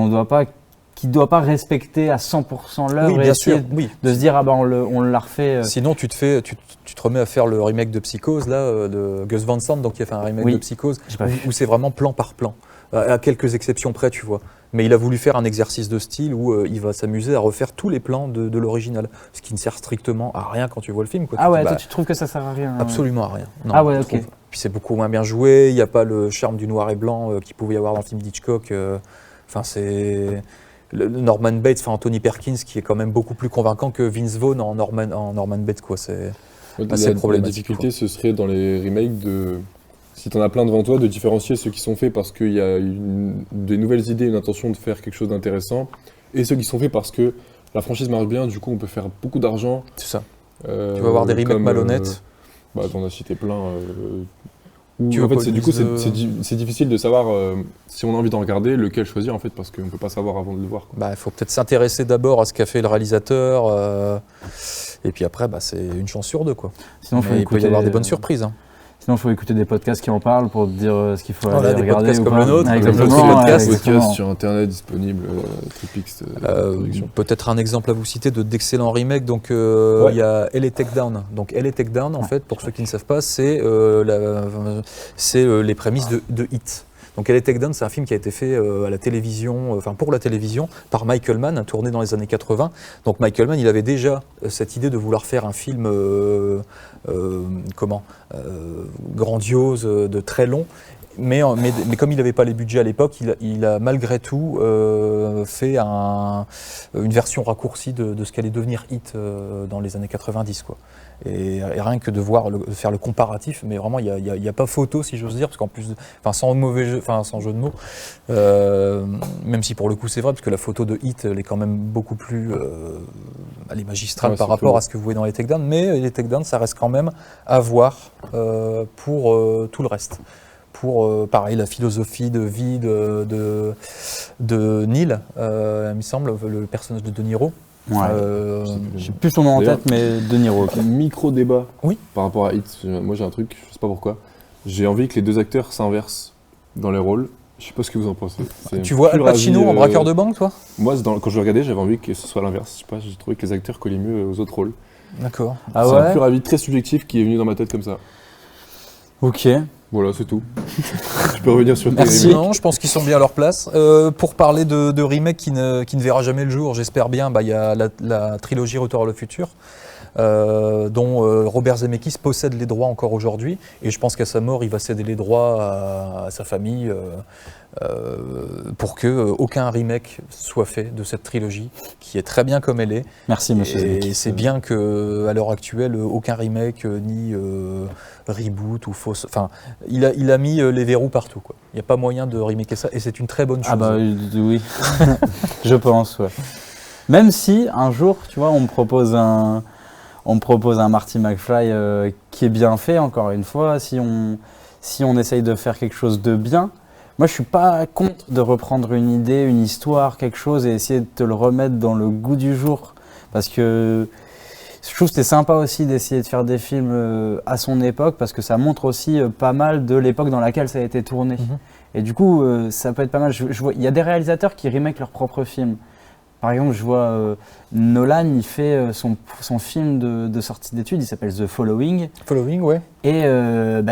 qui doit pas respecter à 100% l'œuvre Oui, et bien essayer sûr. Oui. de se dire on l'a refait. Sinon, tu te remets à faire le remake de Psychose, là, de Gus Van Sant, donc qui a fait un remake Oui. de Psychose, J'ai pas vu. où c'est vraiment plan par plan, à quelques exceptions près, tu vois. Mais il a voulu faire un exercice de style où il va s'amuser à refaire tous les plans de l'original, ce qui ne sert strictement à rien quand tu vois le film, quoi. Ah Tu ouais, dis, toi tu trouves que ça sert à rien? absolument à rien. Non, Ah ouais, je ok. trouve. Puis c'est beaucoup moins bien joué, il n'y a pas le charme du noir et blanc qu'il pouvait y avoir dans le film d'Hitchcock. Enfin, c'est le Norman Bates, enfin Anthony Perkins, qui est quand même beaucoup plus convaincant que Vince Vaughn en Norman Bates, quoi. C'est assez La problématique. difficulté, ce serait dans les remakes si t'en as plein devant toi, de différencier ceux qui sont faits parce qu'il y a des nouvelles idées, une intention de faire quelque chose d'intéressant, et ceux qui sont faits parce que la franchise marche bien, du coup on peut faire beaucoup d'argent. C'est ça. Tu vas avoir des remakes malhonnêtes. T'en as cité plein. Où, Tu en fait, veux du coup, qu'on c'est difficile de savoir si on a envie d'en regarder, lequel choisir en fait, parce qu'on peut pas savoir avant de le voir. Il faut peut-être s'intéresser d'abord à ce qu'a fait le réalisateur, et puis après, c'est une chance sur deux, quoi. Sinon, Mais il peut y avoir des bonnes surprises. Hein. Sinon, il faut écouter des podcasts qui en parlent pour te dire ce qu'il faut Voilà, aller des regarder podcasts ou comme pas. le nôtre, Ouais, comme exactement, notre ouais, podcast. exactement. Podcast sur internet disponible, Tripix. Production. Peut-être un exemple à vous citer d'excellents remakes. Donc, il y a LA Takedown. Donc, LA Takedown, en fait, pour ceux qui ne savent pas, c'est les prémices de Hit. Donc LA Takedown, c'est un film qui a été fait à la télévision, pour la télévision, par Michael Mann, tourné dans les années 80. Donc Michael Mann, il avait déjà cette idée de vouloir faire un film grandiose, de très long. Mais comme il n'avait pas les budgets à l'époque, il a malgré tout fait une version raccourcie de ce qu'allait devenir Hit dans les années 90, quoi. Et rien que de faire le comparatif, mais vraiment il n'y a pas photo, si j'ose dire, parce qu'en plus, sans jeu de mots, même si pour le coup c'est vrai, parce que la photo de Hit elle est quand même beaucoup plus elle est magistrale Ouais, par c'est rapport cool. à ce que vous voyez dans les takedowns, mais les takedowns ça reste quand même à voir pour tout le reste. Pour, pareil, la philosophie de vie de Neil, il me semble, le personnage de De Niro. Ouais. Je J'ai plus son nom en D'ailleurs, tête, mais De Niro. ok. Micro-débat Oui. par rapport à Hit. Moi j'ai un truc, je sais pas pourquoi. J'ai envie que les deux acteurs s'inversent dans les rôles Je sais pas ce que vous en pensez. C'est Tu vois plus Al Pacino ravi, en braqueur de banque, toi? Moi, quand je le regardais, j'avais envie que ce soit l'inverse. Je sais pas, j'ai trouvé que les acteurs collaient mieux aux autres rôles. D'accord. Ah C'est un ouais. pur avis très subjectif qui est venu dans ma tête comme ça. Ok. Voilà, c'est tout. Tu peux revenir sur tes Merci. remakes. Non, je pense qu'ils sont bien à leur place. Pour parler de remake qui ne verra jamais le jour, j'espère bien, il y a la trilogie Retour à le futur, dont Robert Zemeckis possède les droits encore aujourd'hui. Et je pense qu'à sa mort, il va céder les droits à sa famille pour que aucun remake soit fait de cette trilogie, qui est très bien comme elle est. Merci, monsieur Et Zemeckis. c'est bien qu'à l'heure actuelle, aucun remake ni reboot ou fausse. Enfin, il a mis les verrous partout, quoi. Il n'y a pas moyen de remaker ça, et c'est une très bonne chose. Ah bah oui, je pense, ouais. Même si un jour, tu vois, on me propose un Marty McFly qui est bien fait, encore une fois, si on essaye de faire quelque chose de bien, moi je suis pas contre de reprendre une idée, une histoire, quelque chose et essayer de te le remettre dans le goût du jour, parce que je trouve que c'est sympa aussi d'essayer de faire des films à son époque, parce que ça montre aussi pas mal de l'époque dans laquelle ça a été tourné. Et du coup, ça peut être pas mal. Il y a des réalisateurs qui remakent leurs propres films. Par exemple, je vois Nolan, il fait son film de sortie d'études, il s'appelle The Following. Following, ouais. Et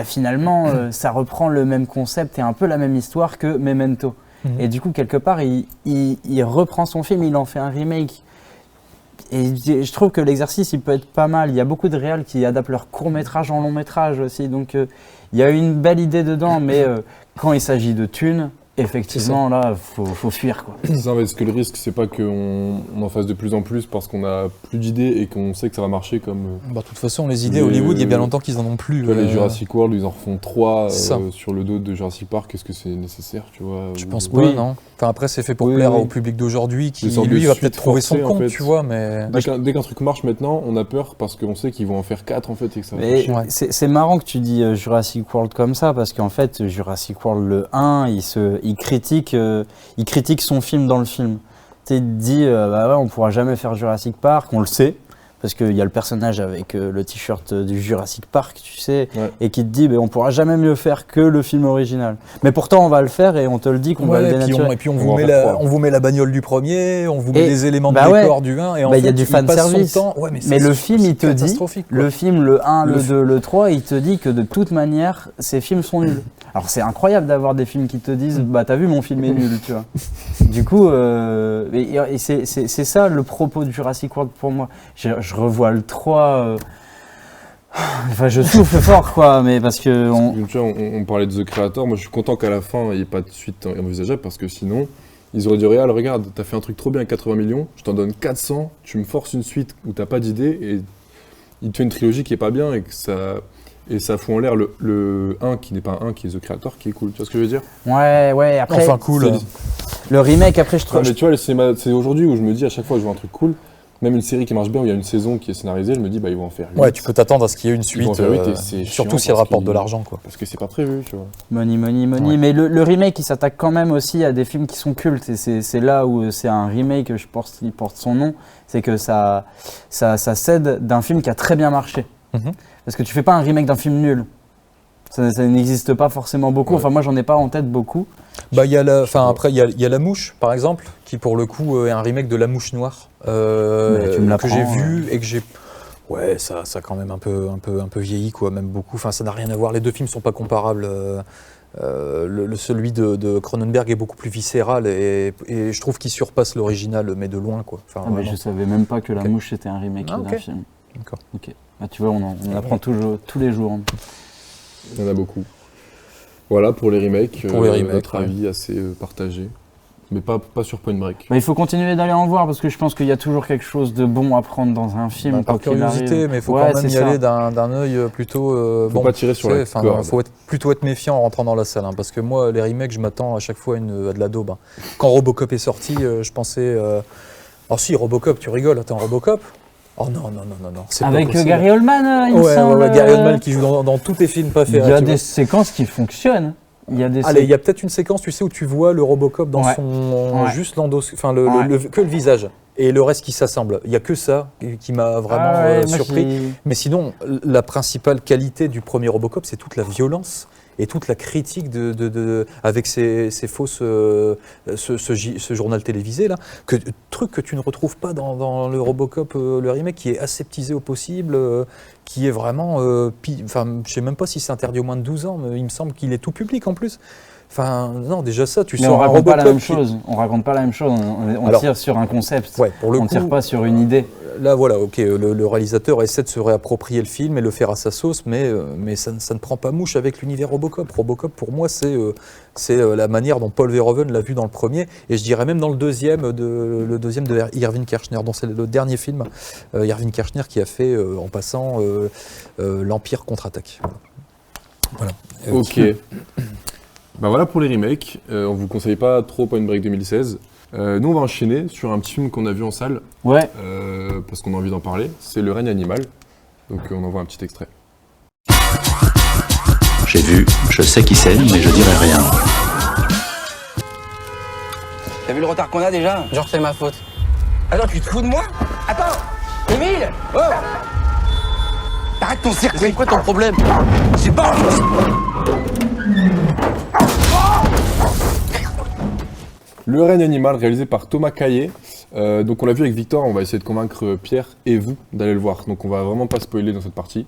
finalement, ça reprend le même concept et un peu la même histoire que Memento. Et du coup, quelque part, il reprend son film, il en fait un remake. Et je trouve que l'exercice, il peut être pas mal. Il y a beaucoup de réals qui adaptent leur court-métrage en long-métrage aussi. Donc, il y a une belle idée dedans, mais quand il s'agit de thunes, effectivement, là, faut fuir, quoi. C'est ça, parce que le risque, c'est pas qu'on en fasse de plus en plus parce qu'on a plus d'idées et qu'on sait que ça va marcher comme De toute façon, les idées Hollywood, il y a bien longtemps qu'ils en ont plus. les Jurassic World, ils en refont 3 ça. sur le dos de Jurassic Park. Est-ce que c'est nécessaire, tu vois Je ou- pense pas, Oui. non. Enfin, après, c'est fait pour Oui, plaire oui. au public d'aujourd'hui qui, Des sortes de lui, va suites peut-être trouver son forcées, en compte, fait. tu vois, mais... Dès qu'un truc marche maintenant, on a peur parce qu'on sait qu'ils vont en faire 4 en fait et que ça va Mais faire Ouais. c'est marrant que tu dis Jurassic World comme ça, parce qu'en fait, Jurassic World, le 1, il critique son film dans le film. Tu sais, il dit, bah ouais, on pourra jamais faire Jurassic Park, on le sait, parce qu'il y a le personnage avec le t-shirt du Jurassic Park, tu sais, Ouais. et qui te dit, bah, on pourra jamais mieux faire que le film original. Mais pourtant, on va le faire et on te le dit qu'on va le Ouais, dénaturer. et puis on On vous, va en met faire 3. on vous met la bagnole du premier, on vous met Et- des éléments de bah ouais. décor du 1, et en Bah, fait, il y a du fan passe son service. temps. Ouais, Mais le film, il te dit, catastrophique, quoi. le film, le 1, Le le fi- 2, le 3, il te dit que de toute manière, ces films sont nuls. Alors c'est incroyable d'avoir des films qui te disent, bah t'as vu mon film est nul, tu vois. Du coup, et c'est ça le propos de Jurassic World pour moi. Je revois le 3, enfin je souffle fort quoi, mais parce que Tu vois, on parlait de The Creator, moi je suis content qu'à la fin il n'y ait pas de suite envisageable parce que sinon ils auraient dit regarde, t'as fait un truc trop bien à 80 millions, je t'en donne 400, tu me forces une suite où t'as pas d'idée et il te fait une trilogie qui est pas bien et ça fout en l'air le 1 qui n'est pas un 1 qui est The Creator qui est cool, tu vois ce que je veux dire? ouais après Enfin, cool. le remake après je Ouais, trouve mais tu vois, le cinéma, c'est aujourd'hui où je me dis à chaque fois que je vois un truc cool, même une série qui marche bien où il y a une saison qui est scénarisée, je me dis bah ils vont en faire 8. Ouais, tu peux t'attendre à ce qu'il y ait une Ils vont suite, en faire 8 et c'est surtout chiant si elle parce rapporte qu'il- de l'argent, quoi. Parce que c'est pas prévu, tu vois. money. Ouais. Mais le remake, il s'attaque quand même aussi à des films qui sont cultes. Et c'est là où c'est un remake, je pense, qui porte son nom. C'est que ça cède d'un film qui a très bien marché. Mhm. Parce que tu fais pas un remake d'un film nul. Ça n'existe pas forcément beaucoup. Ouais. Enfin, moi, j'en ai pas en tête beaucoup. Bah, après, il y a La Mouche, par exemple, qui pour le coup est un remake de La Mouche Noire, Mais tu me que l'apprends, j'ai vu et que j'ai... Ouais, ça a quand même un peu vieilli, quoi, même beaucoup. Enfin, ça n'a rien à voir, les deux films sont pas comparables. Celui de Cronenberg est beaucoup plus viscéral et je trouve qu'il surpasse l'original, mais de loin, quoi. Enfin, Ah, mais vraiment. je savais même pas que La Ok. Mouche, c'était un remake Ah, d'un ok. film. D'accord. Ok. Bah, tu vois, on en apprend toujours, tous les jours. Il y en a beaucoup. Voilà pour les remakes. Pour les remakes, notre ouais. avis assez partagé. Mais pas sur Point Break. Bah, il faut continuer d'aller en voir parce que je pense qu'il y a toujours quelque chose de bon à prendre dans un film. Bah, par quoi qu'il curiosité, arrive. mais il faut Ouais, quand même c'est y ça. aller d'un œil plutôt... Faut pas tirer sur la corde. faut plutôt être méfiant en rentrant dans la salle, hein, parce que moi, les remakes, je m'attends à chaque fois à de la daube. Hein. Quand Robocop est sorti, je pensais... Oh si, Robocop, tu rigoles, attends, Robocop? Oh non, c'est pas Avec possible. Gary Oldman, il me Ouais, semble. Gary Oldman qui joue dans tous tes films Il préférés. y a tu des vois. séquences qui fonctionnent. Il y a des Allez, il y a peut-être une séquence, tu sais, où tu vois le Robocop dans Ouais. son... Ouais. juste l'endos... Enfin, Ouais. que le visage. Et le reste qui s'assemble. Il y a que ça qui m'a vraiment Ah ouais, moi, surpris. Mais sinon, la principale qualité du premier Robocop, c'est toute la violence et toute la critique avec ces fausses, ce journal télévisé là, truc que tu ne retrouves pas dans le Robocop, le remake, qui est aseptisé au possible, qui est vraiment, enfin, je sais même pas si c'est interdit au moins de 12 ans, mais il me semble qu'il est tout public en plus. Enfin, non, déjà ça, tu mais sors on un raconte pas la même Robocop chose. On raconte pas la même chose. On Alors, tire sur un concept. Ouais, pour le on coup, tire pas sur une idée. là, voilà, ok, le réalisateur essaie de se réapproprier le film et le faire à sa sauce, mais ça ne prend pas mouche avec l'univers Robocop. Robocop, pour moi, c'est la manière dont Paul Verhoeven l'a vu dans le premier, et je dirais même dans le deuxième de Irving Kershner, dont c'est le dernier film, Irving Kershner, qui a fait, en passant, l'Empire contre-attaque. Voilà. Ok. Bah voilà pour les remakes. On vous conseille pas trop Point Break 2016. Nous, on va enchaîner sur un petit film qu'on a vu en salle. Ouais. Parce qu'on a envie d'en parler. C'est Le règne animal. Donc on envoie un petit extrait. J'ai vu, je sais qui c'est, mais je dirai rien. T'as vu le retard qu'on a déjà? Genre c'est ma faute. Attends, tu te fous de moi? Attends, Émile! Oh! Arrête ton cirque! C'est quoi ton problème? C'est pas... Le règne animal, réalisé par Thomas Caillet. Donc on l'a vu avec Victor, on va essayer de convaincre Pierre et vous d'aller le voir. Donc on va vraiment pas spoiler dans cette partie.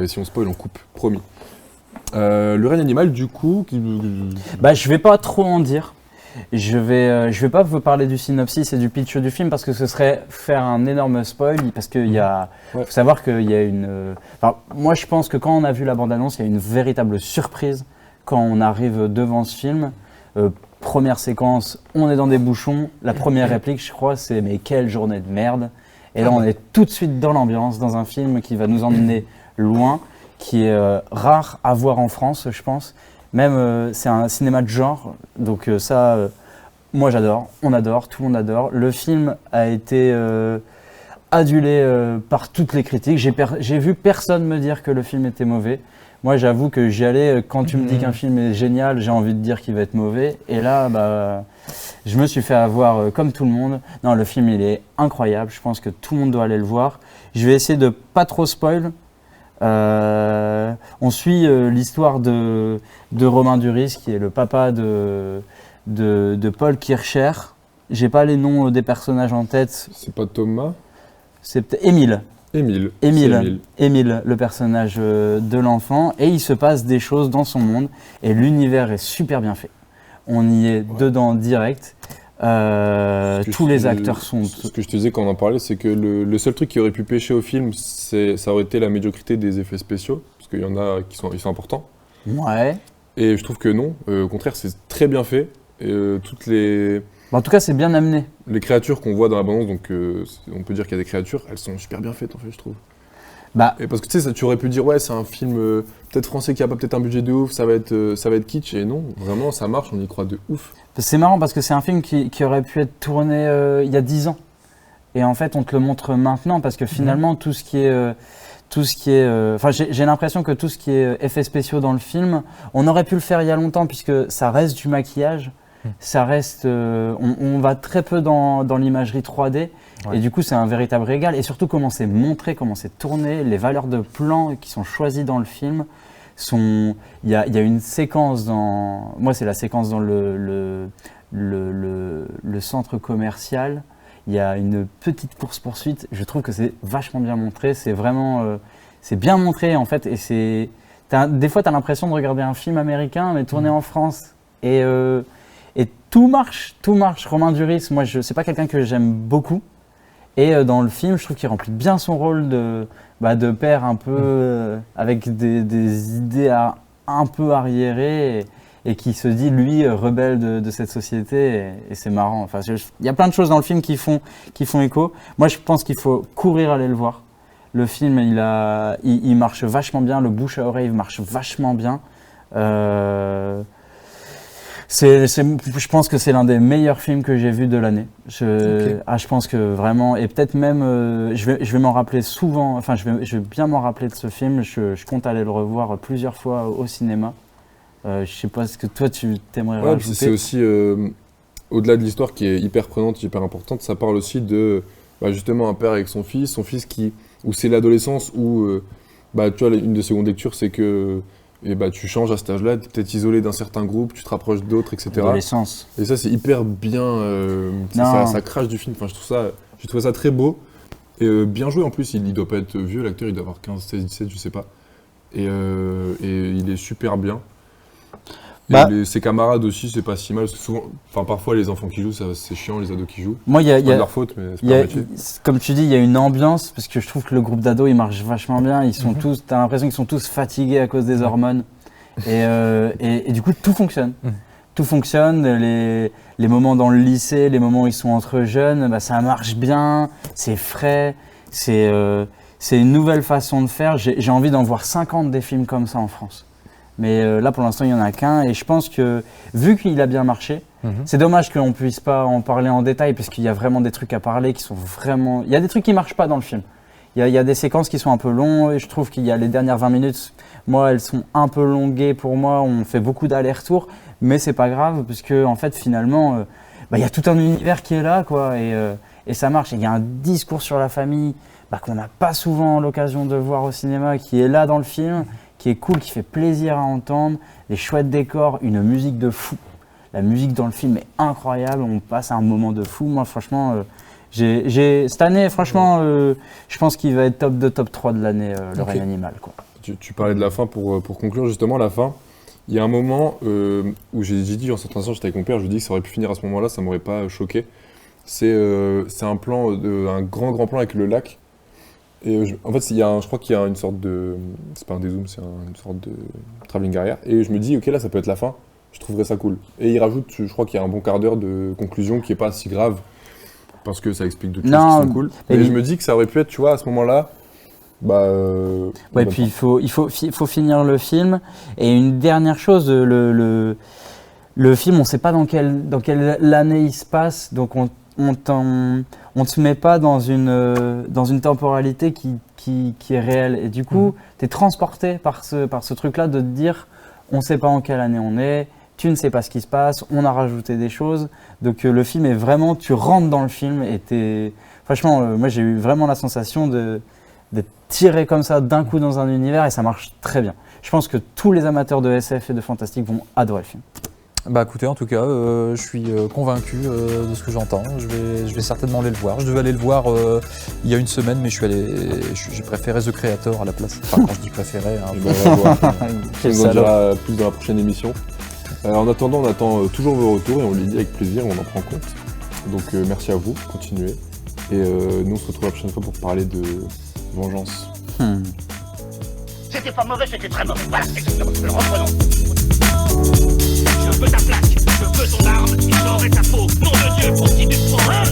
Si on spoil, on coupe, promis. Le règne animal, du coup... Bah, je vais pas trop en dire. Je vais pas vous parler du synopsis et du pitch du film parce que ce serait faire un énorme spoil, parce qu'il y a... Ouais. Faut savoir qu'il y a une... Enfin, moi, je pense que quand on a vu la bande-annonce, il y a une véritable surprise quand on arrive devant ce film. Première séquence, on est dans des bouchons. La première réplique, je crois, c'est « Mais quelle journée de merde !» Et là, on est tout de suite dans l'ambiance, dans un film qui va nous emmener loin, qui est rare à voir en France, je pense. Même, c'est un cinéma de genre, donc moi j'adore, on adore, tout le monde adore. Le film a été adulé par toutes les critiques. J'ai vu personne me dire que le film était mauvais. Moi, j'avoue que j'y allais, quand tu me dis qu'un film est génial, j'ai envie de dire qu'il va être mauvais. Et là, bah, je me suis fait avoir comme tout le monde. Non, le film, il est incroyable. Je pense que tout le monde doit aller le voir. Je vais essayer de pas trop spoil. On suit l'histoire de Romain Duris, qui est le papa de Paul Kircher. J'ai pas les noms des personnages en tête. C'est pas Thomas? C'est peut-être Émile. Émile, le personnage de l'enfant, et il se passe des choses dans son monde, et l'univers est super bien fait. On y est dedans direct. Tous les acteurs sont... Ce que je te disais quand on en parlait, c'est que le seul truc qui aurait pu pêcher au film, ça aurait été la médiocrité des effets spéciaux, parce qu'il y en a qui sont importants. Ouais. Et je trouve que non, au contraire, c'est très bien fait. Et, toutes les... En tout cas, c'est bien amené. Les créatures qu'on voit dans la bande-annonce, donc on peut dire qu'il y a des créatures, elles sont super bien faites en fait, je trouve. Bah, et parce que tu sais, tu aurais pu dire ouais, c'est un film peut-être français qui a pas peut-être un budget de ouf, ça va être kitsch, et non, vraiment ça marche, on y croit de ouf. C'est marrant parce que c'est un film qui aurait pu être tourné il y a 10 ans. Et en fait, on te le montre maintenant parce que finalement, tout ce qui est... Enfin, j'ai l'impression que tout ce qui est effets spéciaux dans le film, on aurait pu le faire il y a longtemps puisque ça reste du maquillage. Ça reste, on va très peu dans l'imagerie 3D, ouais. Et du coup c'est un véritable régal, et surtout comment c'est montré, comment c'est tourné, les valeurs de plan qui sont choisies dans le film il y a une séquence moi c'est la séquence dans le centre commercial, il y a une petite course-poursuite, je trouve que c'est vachement bien montré, c'est vraiment, c'est bien montré en fait, et des fois tu as l'impression de regarder un film américain mais tourné en France, et tout marche. Romain Duris, moi, c'est pas quelqu'un que j'aime beaucoup. Et dans le film, je trouve qu'il remplit bien son rôle de père un peu avec des idées un peu arriérées et qui se dit, lui, rebelle de cette société. Et c'est marrant. Enfin, il y a plein de choses dans le film qui font écho. Moi, je pense qu'il faut courir aller le voir. Le film, il marche vachement bien. Le bouche à oreille marche vachement bien. Je pense que c'est l'un des meilleurs films que j'ai vu de l'année. Je pense que vraiment, et peut-être même, je vais m'en rappeler souvent, enfin je vais bien m'en rappeler de ce film, je compte aller le revoir plusieurs fois au cinéma. Je sais pas ce que toi tu t'aimerais rajouter. C'est aussi, au-delà de l'histoire qui est hyper prenante, hyper importante, ça parle aussi de justement un père avec son fils où c'est l'adolescence, où tu vois, une de secondes lectures, c'est que Et bah tu changes à cet âge-là, t'es peut-être isolé d'un certain groupe, tu te rapproches d'autres, etc. Adolescence. Et ça c'est hyper bien, ça crache du film, enfin j'ai trouvé ça très beau. Et bien joué en plus, il doit pas être vieux l'acteur, il doit avoir 15, 16, 17, je sais pas. Et il est super bien. Et ses camarades aussi, c'est pas si mal, parce que souvent, parfois les enfants qui jouent, c'est chiant, les ados qui jouent. Moi, c'est pas de leur faute, mais c'est pas leur métier. Comme tu dis, il y a une ambiance, parce que je trouve que le groupe d'ados, il marche vachement bien. Ils sont tous, t'as l'impression qu'ils sont tous fatigués à cause des hormones. Et du coup, tout fonctionne. Tout fonctionne, les moments dans le lycée, les moments où ils sont entre jeunes, bah, ça marche bien, c'est frais, c'est une nouvelle façon de faire. J'ai envie d'en voir 50 des films comme ça en France. Mais là, pour l'instant, il n'y en a qu'un. Et je pense que, vu qu'il a bien marché, c'est dommage qu'on ne puisse pas en parler en détail, parce qu'il y a vraiment des trucs à parler qui sont vraiment... Il y a des trucs qui ne marchent pas dans le film. Il y a des séquences qui sont un peu longues, et je trouve qu'il y a les dernières 20 minutes, moi, elles sont un peu longuées pour moi. On fait beaucoup d'allers-retours, mais c'est pas grave, parce que, en fait, finalement, il y a tout un univers qui est là, quoi, et ça marche. Il y a un discours sur la famille qu'on n'a pas souvent l'occasion de voir au cinéma, qui est là dans le film, qui est cool, qui fait plaisir à entendre, des chouettes décors, une musique de fou. La musique dans le film est incroyable, on passe un moment de fou. Moi, franchement, cette année, franchement, je pense qu'il va être top 2, top 3 de l'année, Le Règne animal, quoi. Tu parlais de la fin, pour conclure justement, la fin. Il y a un moment où j'ai dit, en sortant j'étais avec mon père, je lui ai dit que ça aurait pu finir à ce moment-là, ça m'aurait pas choqué. C'est un plan, un grand plan avec le lac. Et en fait, je crois qu'il y a une sorte de... C'est pas un dézoom, c'est une sorte de travelling arrière. Et je me dis, ok, là, ça peut être la fin. Je trouverais ça cool. Et il rajoute, je crois qu'il y a un bon quart d'heure de conclusion qui est pas si grave, parce que ça explique d'autres choses qui sont cool. Et je me dis que ça aurait pu être, tu vois, à ce moment-là... et puis il faut finir le film. Et une dernière chose, le film, on sait pas dans quelle année il se passe, donc on te met pas dans une temporalité qui est réelle. Et du coup, tu es transporté par ce truc-là de te dire, on sait pas en quelle année on est, tu ne sais pas ce qui se passe, on a rajouté des choses. Donc le film est vraiment, tu rentres dans le film et franchement, moi j'ai eu vraiment la sensation d'être tiré comme ça d'un coup dans un univers, et ça marche très bien. Je pense que tous les amateurs de SF et de fantastique vont adorer le film. Bah écoutez, en tout cas, je suis convaincu de ce que j'entends. Je vais certainement aller le voir. Je devais aller le voir il y a une semaine, mais j'ai préféré The Creator à la place. Enfin, quand je dis préféré, on en dira plus dans la prochaine émission. En attendant, on attend toujours vos retours et on les dit avec plaisir, on en prend compte. Donc merci à vous, continuez. Et nous on se retrouve la prochaine fois pour parler de vengeance. C'était pas mauvais, c'était très mauvais. Voilà, exactement. Reprenons. Je veux ta plaque, je veux ton arme, il aurait ta peau. Nom de Dieu, pour qui tu te prends, hein?